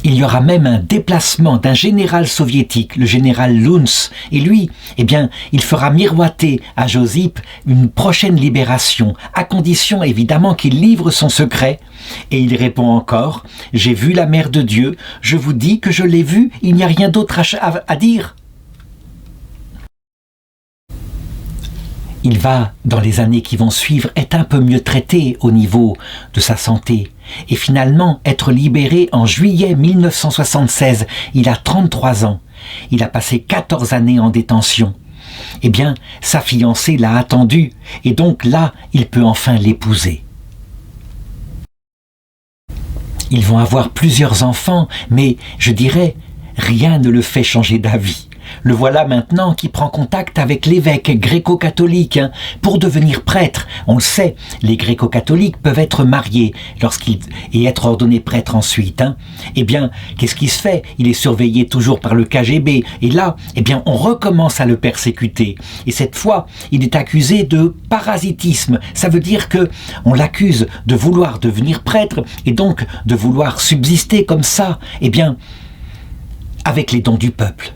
Il y aura même un déplacement d'un général soviétique, le général Luns, et lui, il fera miroiter à Josip une prochaine libération, à condition évidemment qu'il livre son secret. Et il répond encore « J'ai vu la Mère de Dieu, je vous dis que je l'ai vue, il n'y a rien d'autre à dire. » Il va, dans les années qui vont suivre, être un peu mieux traité au niveau de sa santé. Et finalement, être libéré en juillet 1976. Il a 33 ans. Il a passé 14 années en détention. Sa fiancée l'a attendu. Et donc là, il peut enfin l'épouser. Ils vont avoir plusieurs enfants, mais je dirais, rien ne le fait changer d'avis. Le voilà maintenant qui prend contact avec l'évêque gréco-catholique pour devenir prêtre. On le sait, les gréco-catholiques peuvent être mariés et être ordonnés prêtres ensuite. Eh bien, qu'est-ce qui se fait? Il est surveillé toujours par le KGB. Et là, eh bien, on recommence à le persécuter. Et cette fois, il est accusé de parasitisme. Ça veut dire que on l'accuse de vouloir devenir prêtre et donc de vouloir subsister comme ça, eh bien, avec les dons du peuple.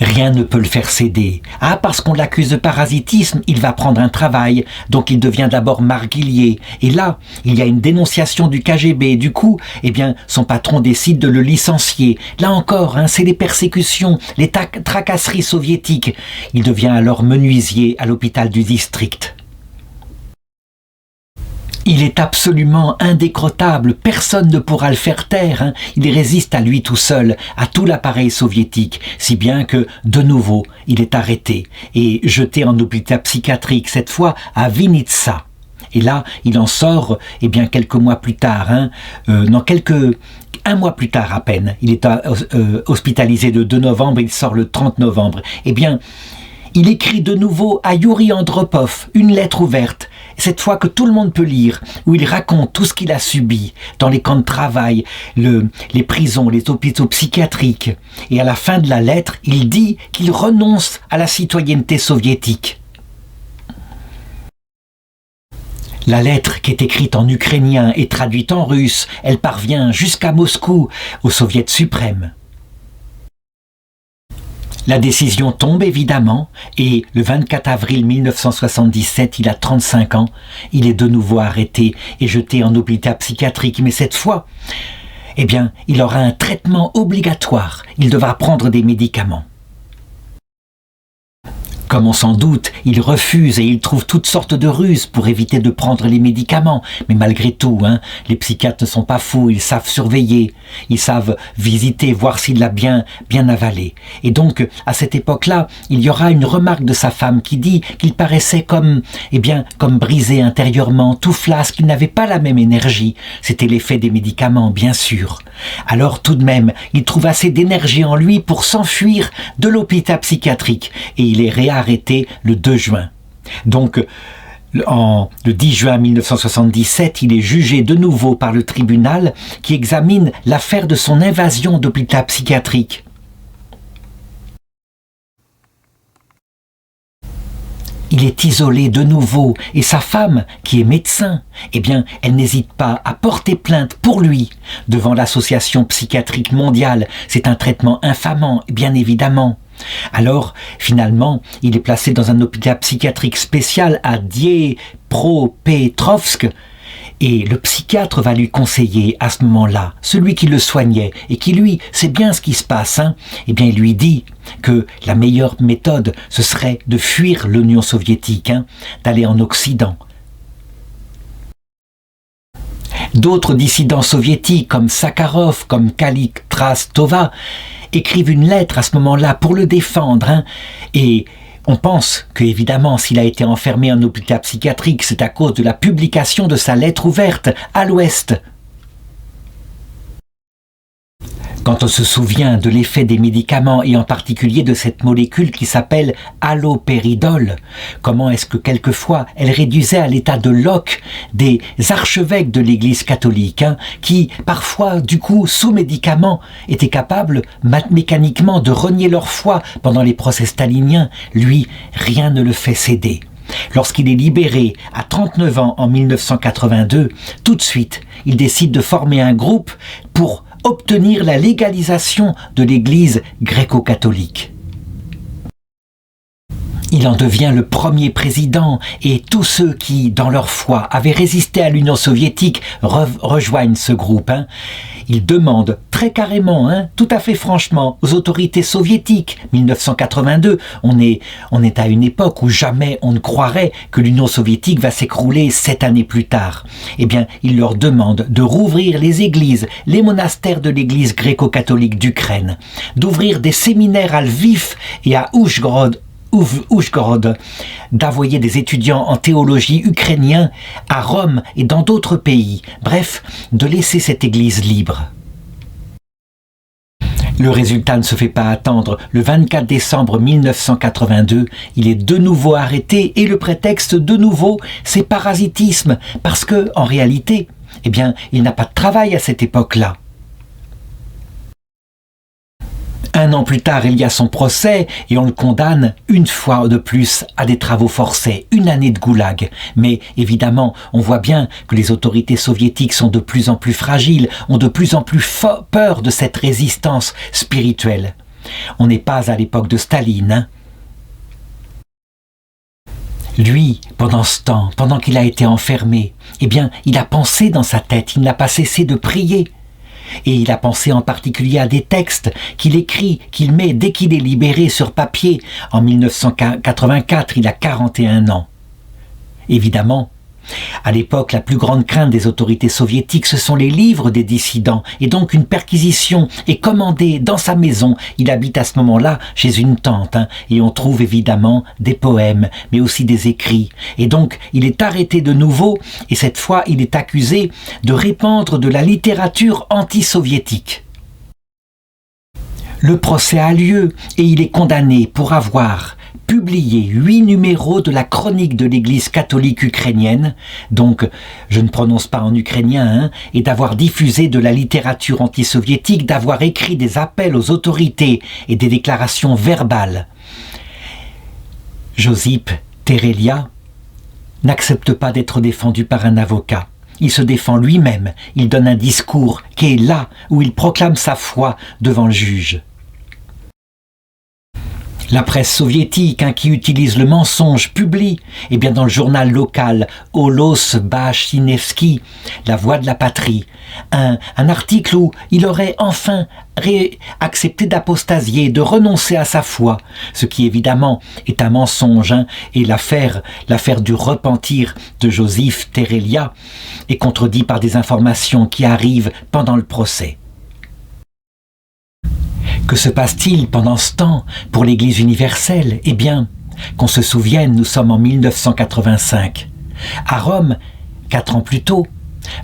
Rien ne peut le faire céder. Ah, parce qu'on l'accuse de parasitisme, il va prendre un travail, donc il devient d'abord marguillier. Et là, il y a une dénonciation du KGB. Du coup, eh bien, son patron décide de le licencier. Là encore, c'est les persécutions, les tracasseries soviétiques. Il devient alors menuisier à l'hôpital du district. Il est absolument indécrottable, personne ne pourra le faire taire, Il résiste à lui tout seul, à tout l'appareil soviétique, si bien que, de nouveau, il est arrêté et jeté en hôpital psychiatrique, cette fois à Vinitsa. Et là, il en sort, eh bien, quelques mois plus tard, un mois plus tard à peine. Il est hospitalisé le 2 novembre, il sort le 30 novembre. Eh bien, il écrit de nouveau à Yuri Andropov une lettre ouverte, cette fois que tout le monde peut lire, où il raconte tout ce qu'il a subi dans les camps de travail, les prisons, les hôpitaux psychiatriques. Et à la fin de la lettre, il dit qu'il renonce à la citoyenneté soviétique. La lettre, qui est écrite en ukrainien et traduite en russe, elle parvient jusqu'à Moscou, au Soviet suprême. La décision tombe évidemment et le 24 avril 1977, il a 35 ans, il est de nouveau arrêté et jeté en hôpital psychiatrique. Mais cette fois, eh bien, il aura un traitement obligatoire. Il devra prendre des médicaments. Comme on s'en doute, il refuse et il trouve toutes sortes de ruses pour éviter de prendre les médicaments. Mais malgré tout, les psychiatres ne sont pas fous, ils savent surveiller, ils savent visiter, voir s'il l'a bien avalé. Et donc, à cette époque-là, il y aura une remarque de sa femme qui dit qu'il paraissait comme brisé intérieurement, tout flasque, qu'il n'avait pas la même énergie. C'était l'effet des médicaments, bien sûr. Alors tout de même, il trouve assez d'énergie en lui pour s'enfuir de l'hôpital psychiatrique et il est réarrêté le 2 juin. Donc, le 10 juin 1977, il est jugé de nouveau par le tribunal qui examine l'affaire de son invasion d'hôpital psychiatrique. Il est isolé de nouveau et sa femme, qui est médecin, eh bien, elle n'hésite pas à porter plainte pour lui devant l'Association psychiatrique mondiale. C'est un traitement infamant, bien évidemment. Alors, finalement, il est placé dans un hôpital psychiatrique spécial à Dniepropetrovsk et le psychiatre va lui conseiller à ce moment-là, celui qui le soignait et qui lui sait bien ce qui se passe, eh bien il lui dit que la meilleure méthode ce serait de fuir l'Union soviétique, d'aller en Occident. D'autres dissidents soviétiques comme Sakharov, comme Kalitrastova écrivent une lettre à ce moment-là pour le défendre et on pense qu'évidemment, s'il a été enfermé en hôpital psychiatrique, c'est à cause de la publication de sa lettre ouverte à l'Ouest. Quand on se souvient de l'effet des médicaments et en particulier de cette molécule qui s'appelle haloperidol, comment est-ce que quelquefois elle réduisait à l'état de loques des archevêques de l'Église catholique, qui parfois, du coup, sous médicaments, étaient capables mécaniquement de renier leur foi pendant les procès staliniens. Lui, rien ne le fait céder. Lorsqu'il est libéré à 39 ans en 1982, tout de suite, il décide de former un groupe pour obtenir la légalisation de l'Église gréco-catholique. Il en devient le premier président et tous ceux qui, dans leur foi, avaient résisté à l'Union soviétique rejoignent ce groupe. Il demande très carrément, tout à fait franchement, aux autorités soviétiques. 1982, on est à une époque où jamais on ne croirait que l'Union soviétique va s'écrouler 7 années plus tard. Eh bien, il leur demande de rouvrir les églises, les monastères de l'église gréco-catholique d'Ukraine, d'ouvrir des séminaires à Lviv et à Uzhgorod, d'envoyer des étudiants en théologie ukrainiens à Rome et dans d'autres pays. Bref, de laisser cette église libre. Le résultat ne se fait pas attendre. Le 24 décembre 1982, il est de nouveau arrêté et le prétexte de nouveau, c'est parasitisme. Parce que, en réalité, eh bien, il n'a pas de travail à cette époque-là. Un an plus tard, il y a son procès et on le condamne une fois de plus à des travaux forcés, une année de goulag. Mais évidemment, on voit bien que les autorités soviétiques sont de plus en plus fragiles, ont de plus en plus peur de cette résistance spirituelle. On n'est pas à l'époque de Staline, hein. Lui, pendant ce temps, pendant qu'il a été enfermé, eh bien, il a pensé dans sa tête, il n'a pas cessé de prier. Et il a pensé en particulier à des textes qu'il écrit, qu'il met dès qu'il est libéré sur papier. En 1984, il a 41 ans. Évidemment, à l'époque, la plus grande crainte des autorités soviétiques, ce sont les livres des dissidents. Et donc une perquisition est commandée dans sa maison. Il habite à ce moment-là chez une tante. Et on trouve évidemment des poèmes, mais aussi des écrits. Et donc il est arrêté de nouveau. Et cette fois, il est accusé de répandre de la littérature anti-soviétique. Le procès a lieu et il est condamné pour avoir publié 8 numéros de la chronique de l'Église catholique ukrainienne, donc je ne prononce pas en ukrainien, et d'avoir diffusé de la littérature anti-soviétique, d'avoir écrit des appels aux autorités et des déclarations verbales. Josip Terelia n'accepte pas d'être défendu par un avocat. Il se défend lui-même, il donne un discours qui est là où il proclame sa foi devant le juge. La presse soviétique qui utilise le mensonge publie, eh bien dans le journal local Olos Bachinevski, La Voix de la Patrie, un article où il aurait enfin accepté d'apostasier, de renoncer à sa foi, ce qui évidemment est un mensonge, et l'affaire du repentir de Josip Terelia est contredit par des informations qui arrivent pendant le procès. Que se passe-t-il pendant ce temps pour l'Église universelle ? Eh bien, qu'on se souvienne, nous sommes en 1985. À Rome, 4 ans plus tôt,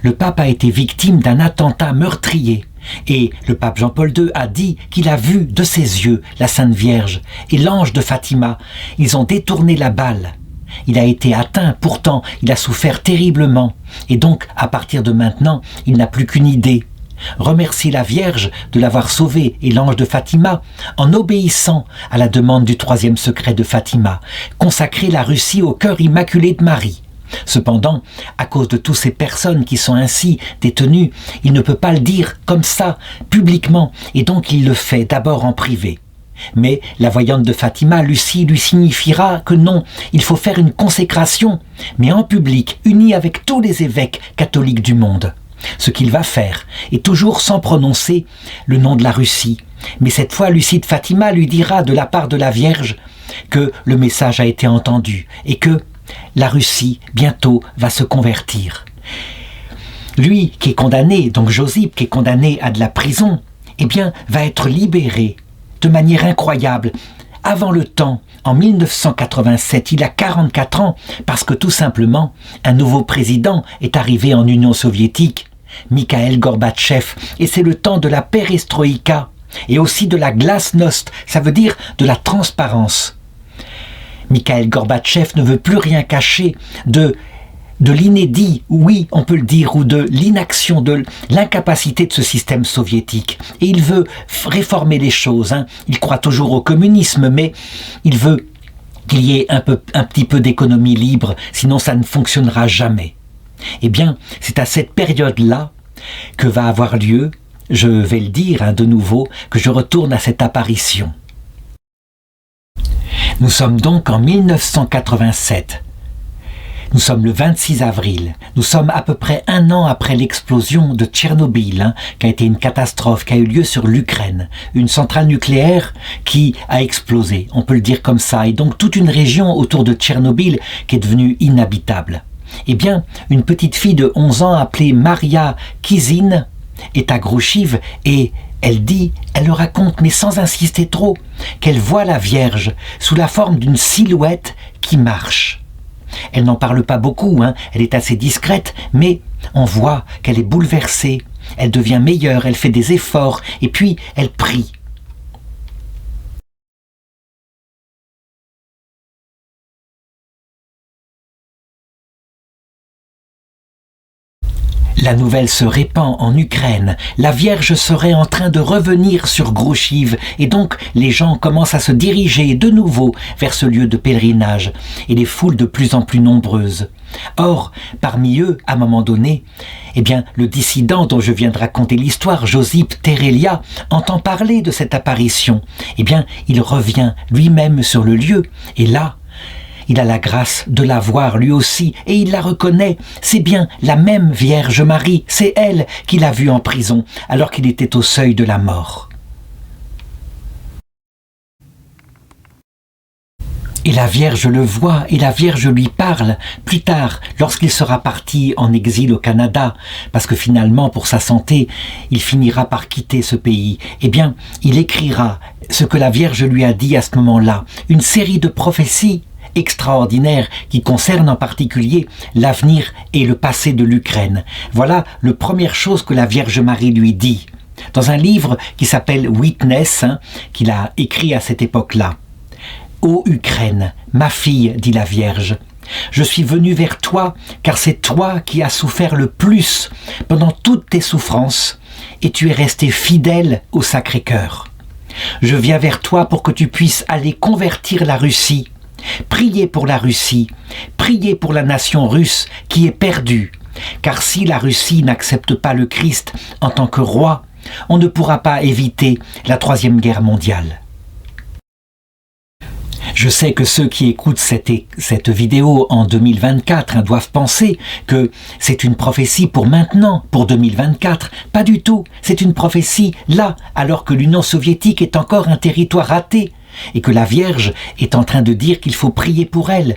le pape a été victime d'un attentat meurtrier. Et le pape Jean-Paul II a dit qu'il a vu de ses yeux la Sainte Vierge et l'ange de Fatima. Ils ont détourné la balle. Il a été atteint, pourtant il a souffert terriblement. Et donc, à partir de maintenant, il n'a plus qu'une idée. Remercier la Vierge de l'avoir sauvé et l'ange de Fatima en obéissant à la demande du 3e secret de Fatima, consacrer la Russie au cœur immaculé de Marie. Cependant, à cause de toutes ces personnes qui sont ainsi détenues, il ne peut pas le dire comme ça, publiquement, et donc il le fait d'abord en privé. Mais la voyante de Fatima, Lucie, lui signifiera que non, il faut faire une consécration, mais en public, unie avec tous les évêques catholiques du monde. Ce qu'il va faire, et toujours sans prononcer le nom de la Russie. Mais cette fois, Lucie de Fatima lui dira de la part de la Vierge que le message a été entendu et que la Russie, bientôt, va se convertir. Lui, qui est condamné, donc Josip, qui est condamné à de la prison, eh bien, va être libéré de manière incroyable, avant le temps, en 1987, il a 44 ans, parce que tout simplement, un nouveau président est arrivé en Union soviétique, Mikhaïl Gorbatchev, et c'est le temps de la perestroïka, et aussi de la glasnost, ça veut dire de la transparence. Mikhaïl Gorbatchev ne veut plus rien cacher de l'inédit, oui, on peut le dire, ou de l'inaction, de l'incapacité de ce système soviétique. Et il veut réformer les choses. Il croit toujours au communisme, mais il veut qu'il y ait un petit peu d'économie libre, sinon ça ne fonctionnera jamais. Eh bien, c'est à cette période-là que va avoir lieu, je vais le dire de nouveau, que je retourne à cette apparition. Nous sommes donc en 1987. Nous sommes le 26 avril. Nous sommes à peu près 1 an après l'explosion de Tchernobyl, qui a été une catastrophe qui a eu lieu sur l'Ukraine. Une centrale nucléaire qui a explosé, on peut le dire comme ça. Et donc toute une région autour de Tchernobyl qui est devenue inhabitable. Eh bien, une petite fille de 11 ans appelée Maria Kizine est à Grouchiv et elle le raconte, mais sans insister trop, qu'elle voit la Vierge sous la forme d'une silhouette qui marche. Elle n'en parle pas beaucoup, elle est assez discrète, mais on voit qu'elle est bouleversée, elle devient meilleure, elle fait des efforts, et puis elle prie. La nouvelle se répand en Ukraine. La Vierge serait en train de revenir sur Grouchiv et donc les gens commencent à se diriger de nouveau vers ce lieu de pèlerinage et les foules de plus en plus nombreuses. Or, parmi eux, à un moment donné, le dissident dont je viens de raconter l'histoire, Josip Terelia, entend parler de cette apparition. Il revient lui-même sur le lieu et là, il a la grâce de la voir lui aussi et il la reconnaît. C'est bien la même Vierge Marie, c'est elle qu'il a vue en prison alors qu'il était au seuil de la mort. Et la Vierge le voit et la Vierge lui parle plus tard lorsqu'il sera parti en exil au Canada parce que finalement pour sa santé il finira par quitter ce pays. Il écrira ce que la Vierge lui a dit à ce moment-là, une série de prophéties extraordinaire qui concerne en particulier l'avenir et le passé de l'Ukraine. Voilà la première chose que la Vierge Marie lui dit dans un livre qui s'appelle Witness, qu'il a écrit à cette époque-là. « Ô Ukraine, ma fille, dit la Vierge, je suis venue vers toi car c'est toi qui as souffert le plus pendant toutes tes souffrances et tu es restée fidèle au Sacré-Cœur. Je viens vers toi pour que tu puisses aller convertir la Russie. Priez pour la Russie, priez pour la nation russe qui est perdue, car si la Russie n'accepte pas le Christ en tant que roi, on ne pourra pas éviter la Troisième Guerre mondiale. » Je sais que ceux qui écoutent cette vidéo en 2024 doivent penser que c'est une prophétie pour maintenant, pour 2024. Pas du tout, c'est une prophétie là, alors que l'Union soviétique est encore un territoire raté et que la Vierge est en train de dire qu'il faut prier pour elle,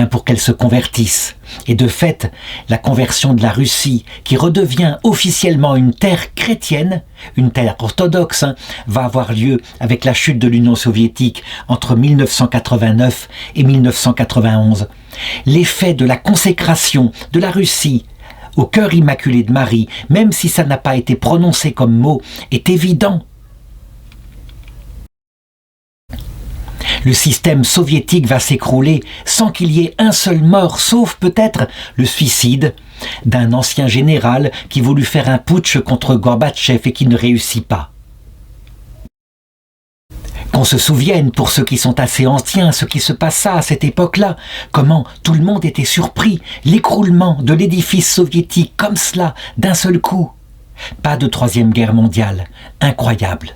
pour qu'elle se convertisse. Et de fait, la conversion de la Russie, qui redevient officiellement une terre chrétienne, une terre orthodoxe, va avoir lieu avec la chute de l'Union soviétique entre 1989 et 1991. L'effet de la consécration de la Russie au cœur immaculé de Marie, même si ça n'a pas été prononcé comme mot, est évident. Le système soviétique va s'écrouler sans qu'il y ait un seul mort, sauf peut-être le suicide d'un ancien général qui voulut faire un putsch contre Gorbatchev et qui ne réussit pas. Qu'on se souvienne, pour ceux qui sont assez anciens, ce qui se passa à cette époque-là, comment tout le monde était surpris, l'écroulement de l'édifice soviétique comme cela, d'un seul coup. Pas de Troisième Guerre mondiale, incroyable.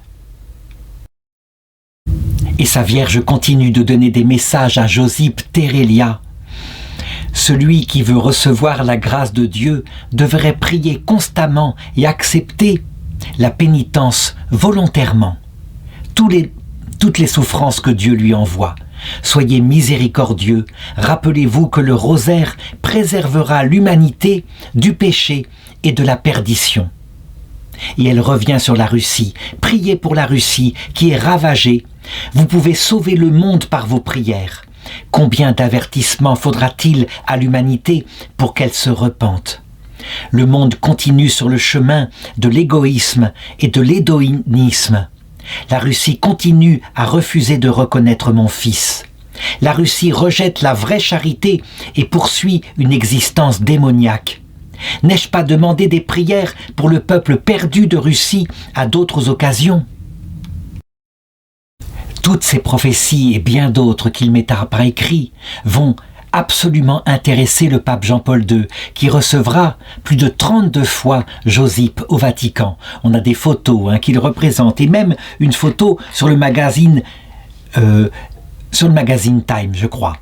Et sa Vierge continue de donner des messages à Josip Terelia. Celui qui veut recevoir la grâce de Dieu devrait prier constamment et accepter la pénitence volontairement. Toutes les souffrances que Dieu lui envoie. Soyez miséricordieux, rappelez-vous que le rosaire préservera l'humanité du péché et de la perdition. Et elle revient sur la Russie. Priez pour la Russie qui est ravagée. Vous pouvez sauver le monde par vos prières. Combien d'avertissements faudra-t-il à l'humanité pour qu'elle se repente? Le monde continue sur le chemin de l'égoïsme et de l'hédonisme. La Russie continue à refuser de reconnaître mon fils. La Russie rejette la vraie charité et poursuit une existence démoniaque. N'ai-je pas demandé des prières pour le peuple perdu de Russie à d'autres occasions? Toutes ces prophéties et bien d'autres qu'il m'est par écrit vont absolument intéresser le pape Jean-Paul II, qui recevra plus de 32 fois Josip au Vatican. On a des photos qu'il représente, et même une photo sur le magazine Time, je crois.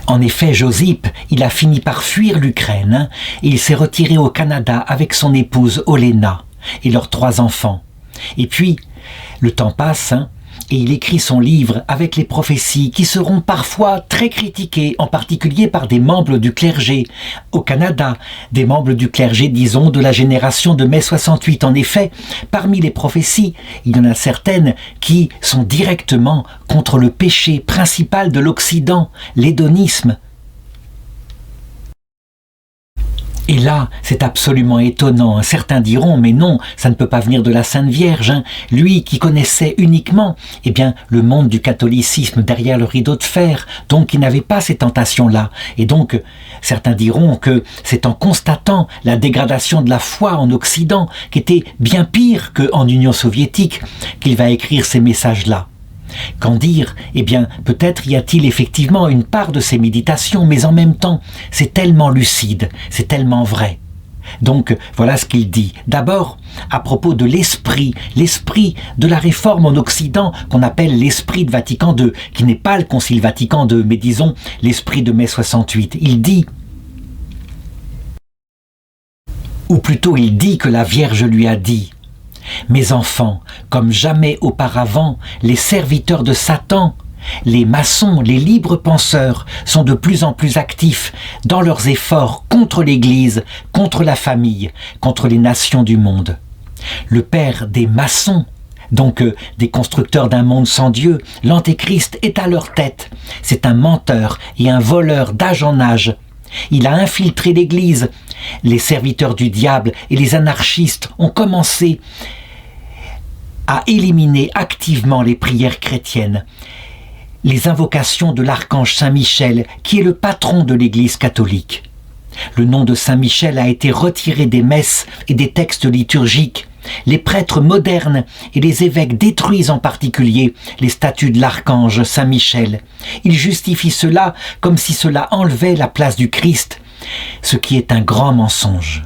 En effet, Josip, il a fini par fuir l'Ukraine et il s'est retiré au Canada avec son épouse Olena et leurs 3 enfants. Et puis, le temps passe et il écrit son livre avec les prophéties qui seront parfois très critiquées, en particulier par des membres du clergé au Canada, des membres du clergé, disons, de la génération de mai 68. En effet, parmi les prophéties, il y en a certaines qui sont directement contre le péché principal de l'Occident, l'hédonisme. Et là, c'est absolument étonnant. Certains diront, mais non, ça ne peut pas venir de la Sainte Vierge. Lui qui connaissait uniquement le monde du catholicisme derrière le rideau de fer, donc il n'avait pas ces tentations-là. Et donc, certains diront que c'est en constatant la dégradation de la foi en Occident, qui était bien pire qu'en Union soviétique, qu'il va écrire ces messages-là. Qu'en dire? Peut-être y a-t-il effectivement une part de ces méditations, mais en même temps, c'est tellement lucide, c'est tellement vrai. Donc, voilà ce qu'il dit. D'abord, à propos de l'esprit de la réforme en Occident, qu'on appelle l'esprit de Vatican II, qui n'est pas le Concile Vatican II, mais disons l'esprit de mai 68. Il dit, ou plutôt il dit que la Vierge lui a dit: mes enfants, comme jamais auparavant, les serviteurs de Satan, les maçons, les libres penseurs sont de plus en plus actifs dans leurs efforts contre l'Église, contre la famille, contre les nations du monde. Le père des maçons, donc des constructeurs d'un monde sans Dieu, l'Antéchrist est à leur tête. C'est un menteur et un voleur d'âge en âge. Il a infiltré l'Église. Les serviteurs du diable et les anarchistes ont commencé à éliminer activement les prières chrétiennes, les invocations de l'archange Saint-Michel, qui est le patron de l'Église catholique. Le nom de Saint-Michel a été retiré des messes et des textes liturgiques. Les prêtres modernes et les évêques détruisent en particulier les statues de l'archange Saint-Michel. Ils justifient cela comme si cela enlevait la place du Christ, ce qui est un grand mensonge.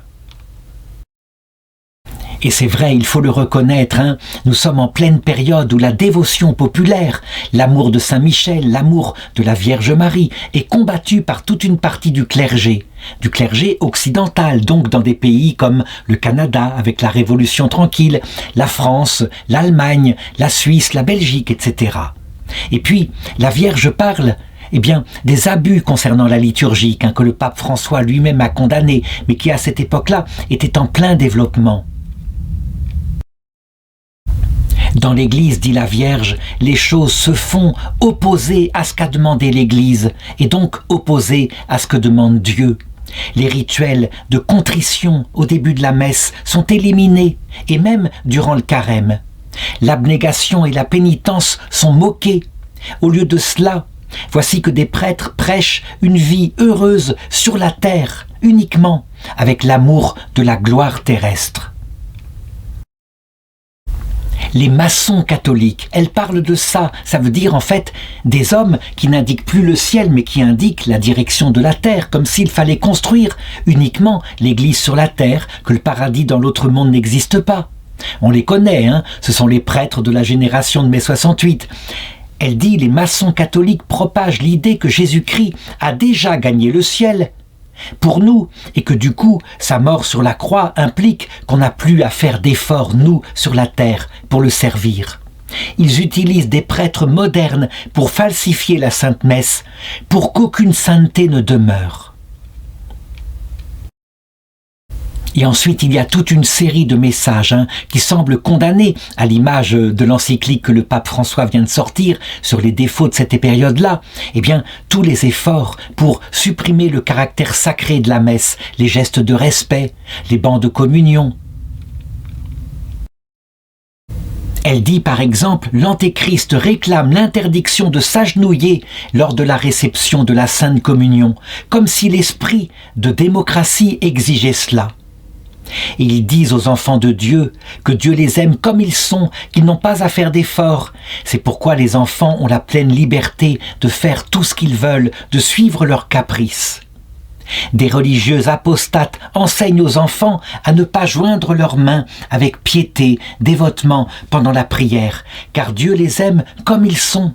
Et c'est vrai, il faut le reconnaître, nous sommes en pleine période où la dévotion populaire, l'amour de Saint-Michel, l'amour de la Vierge Marie, est combattu par toute une partie du clergé occidental, donc dans des pays comme le Canada, avec la Révolution tranquille, la France, l'Allemagne, la Suisse, la Belgique, etc. Et puis, la Vierge parle des abus concernant la liturgie, que le pape François lui-même a condamné, mais qui à cette époque-là était en plein développement. Dans l'Église, dit la Vierge, les choses se font opposées à ce qu'a demandé l'Église, et donc opposées à ce que demande Dieu. Les rituels de contrition au début de la messe sont éliminés, et même durant le carême. L'abnégation et la pénitence sont moquées. Au lieu de cela, voici que des prêtres prêchent une vie heureuse sur la terre, uniquement avec l'amour de la gloire terrestre. Les maçons catholiques, elles parlent de ça. Ça veut dire en fait des hommes qui n'indiquent plus le ciel mais qui indiquent la direction de la terre, comme s'il fallait construire uniquement l'église sur la terre, que le paradis dans l'autre monde n'existe pas. On les connaît, ce sont les prêtres de la génération de mai 68. Elle dit les maçons catholiques propagent l'idée que Jésus-Christ a déjà gagné le ciel pour nous, et que du coup, sa mort sur la croix implique qu'on n'a plus à faire d'efforts, nous, sur la terre, pour le servir. Ils utilisent des prêtres modernes pour falsifier la Sainte Messe, pour qu'aucune sainteté ne demeure. Et ensuite, il y a toute une série de messages qui semblent condamner, à l'image de l'encyclique que le pape François vient de sortir sur les défauts de cette période-là, tous les efforts pour supprimer le caractère sacré de la messe, les gestes de respect, les bancs de communion. Elle dit par exemple, l'Antéchrist réclame l'interdiction de s'agenouiller lors de la réception de la Sainte Communion, comme si l'esprit de démocratie exigeait cela. Et ils disent aux enfants de Dieu que Dieu les aime comme ils sont, qu'ils n'ont pas à faire d'efforts. C'est pourquoi les enfants ont la pleine liberté de faire tout ce qu'ils veulent, de suivre leurs caprices. Des religieux apostates enseignent aux enfants à ne pas joindre leurs mains avec piété, dévotement pendant la prière, car Dieu les aime comme ils sont.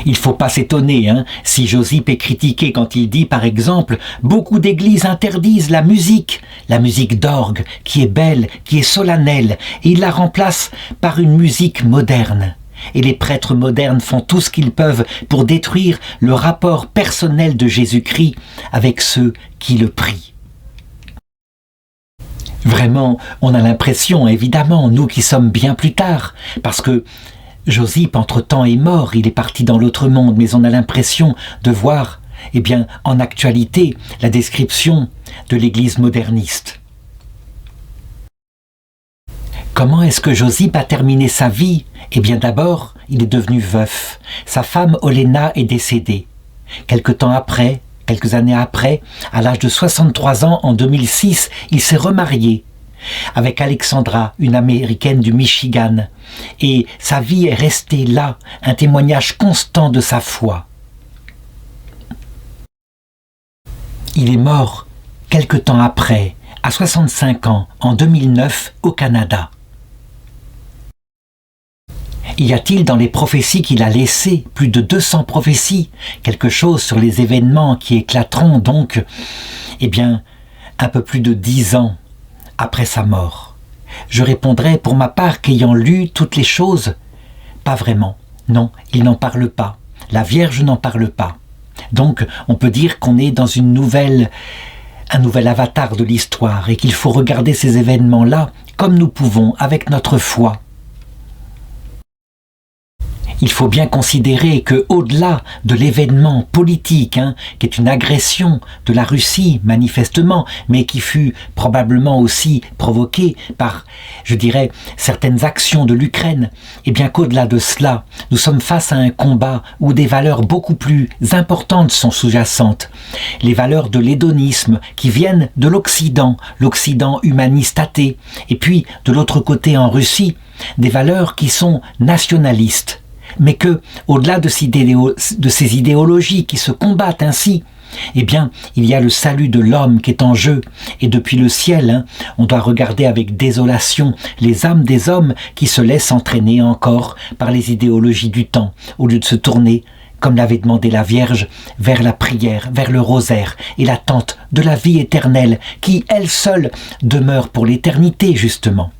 Il ne faut pas s'étonner si Josip est critiqué quand il dit par exemple « Beaucoup d'églises interdisent la musique d'orgue, qui est belle, qui est solennelle, et ils la remplacent par une musique moderne. Et les prêtres modernes font tout ce qu'ils peuvent pour détruire le rapport personnel de Jésus-Christ avec ceux qui le prient. » Vraiment, on a l'impression, évidemment, nous qui sommes bien plus tard, parce que Josip, entre-temps, est mort, il est parti dans l'autre monde, mais on a l'impression de voir eh bien, en actualité, la description de l'Église moderniste. Comment est-ce que Josip a terminé sa vie? Eh bien d'abord, il est devenu veuf. Sa femme Olena est décédée. Quelques années après, à l'âge de 63 ans, en 2006, il s'est remarié avec Alexandra, une Américaine du Michigan. Et sa vie est restée là, un témoignage constant de sa foi. Il est mort quelque temps après, à 65 ans, en 2009, au Canada. Y a-t-il dans les prophéties qu'il a laissées, plus de 200 prophéties, quelque chose sur les événements qui éclateront donc, eh bien, un peu plus de 10 ans après sa mort? Je répondrai pour ma part qu'ayant lu toutes les choses, pas vraiment. Non, il n'en parle pas. La Vierge n'en parle pas. Donc, on peut dire qu'on est dans un nouvel avatar de l'histoire et qu'il faut regarder ces événements-là comme nous pouvons, avec notre foi. Il faut bien considérer que, au-delà de l'événement politique, qui est une agression de la Russie, manifestement, mais qui fut probablement aussi provoquée par, je dirais, certaines actions de l'Ukraine, et bien qu'au-delà de cela, nous sommes face à un combat où des valeurs beaucoup plus importantes sont sous-jacentes. Les valeurs de l'hédonisme qui viennent de l'Occident humaniste athée, et puis, de l'autre côté en Russie, des valeurs qui sont nationalistes. Mais que, au-delà de ces idéologies qui se combattent ainsi, eh bien, il y a le salut de l'homme qui est en jeu. Et depuis le ciel, on doit regarder avec désolation les âmes des hommes qui se laissent entraîner encore par les idéologies du temps, au lieu de se tourner, comme l'avait demandé la Vierge, vers la prière, vers le rosaire et l'attente de la vie éternelle, qui, elle seule, demeure pour l'éternité, justement.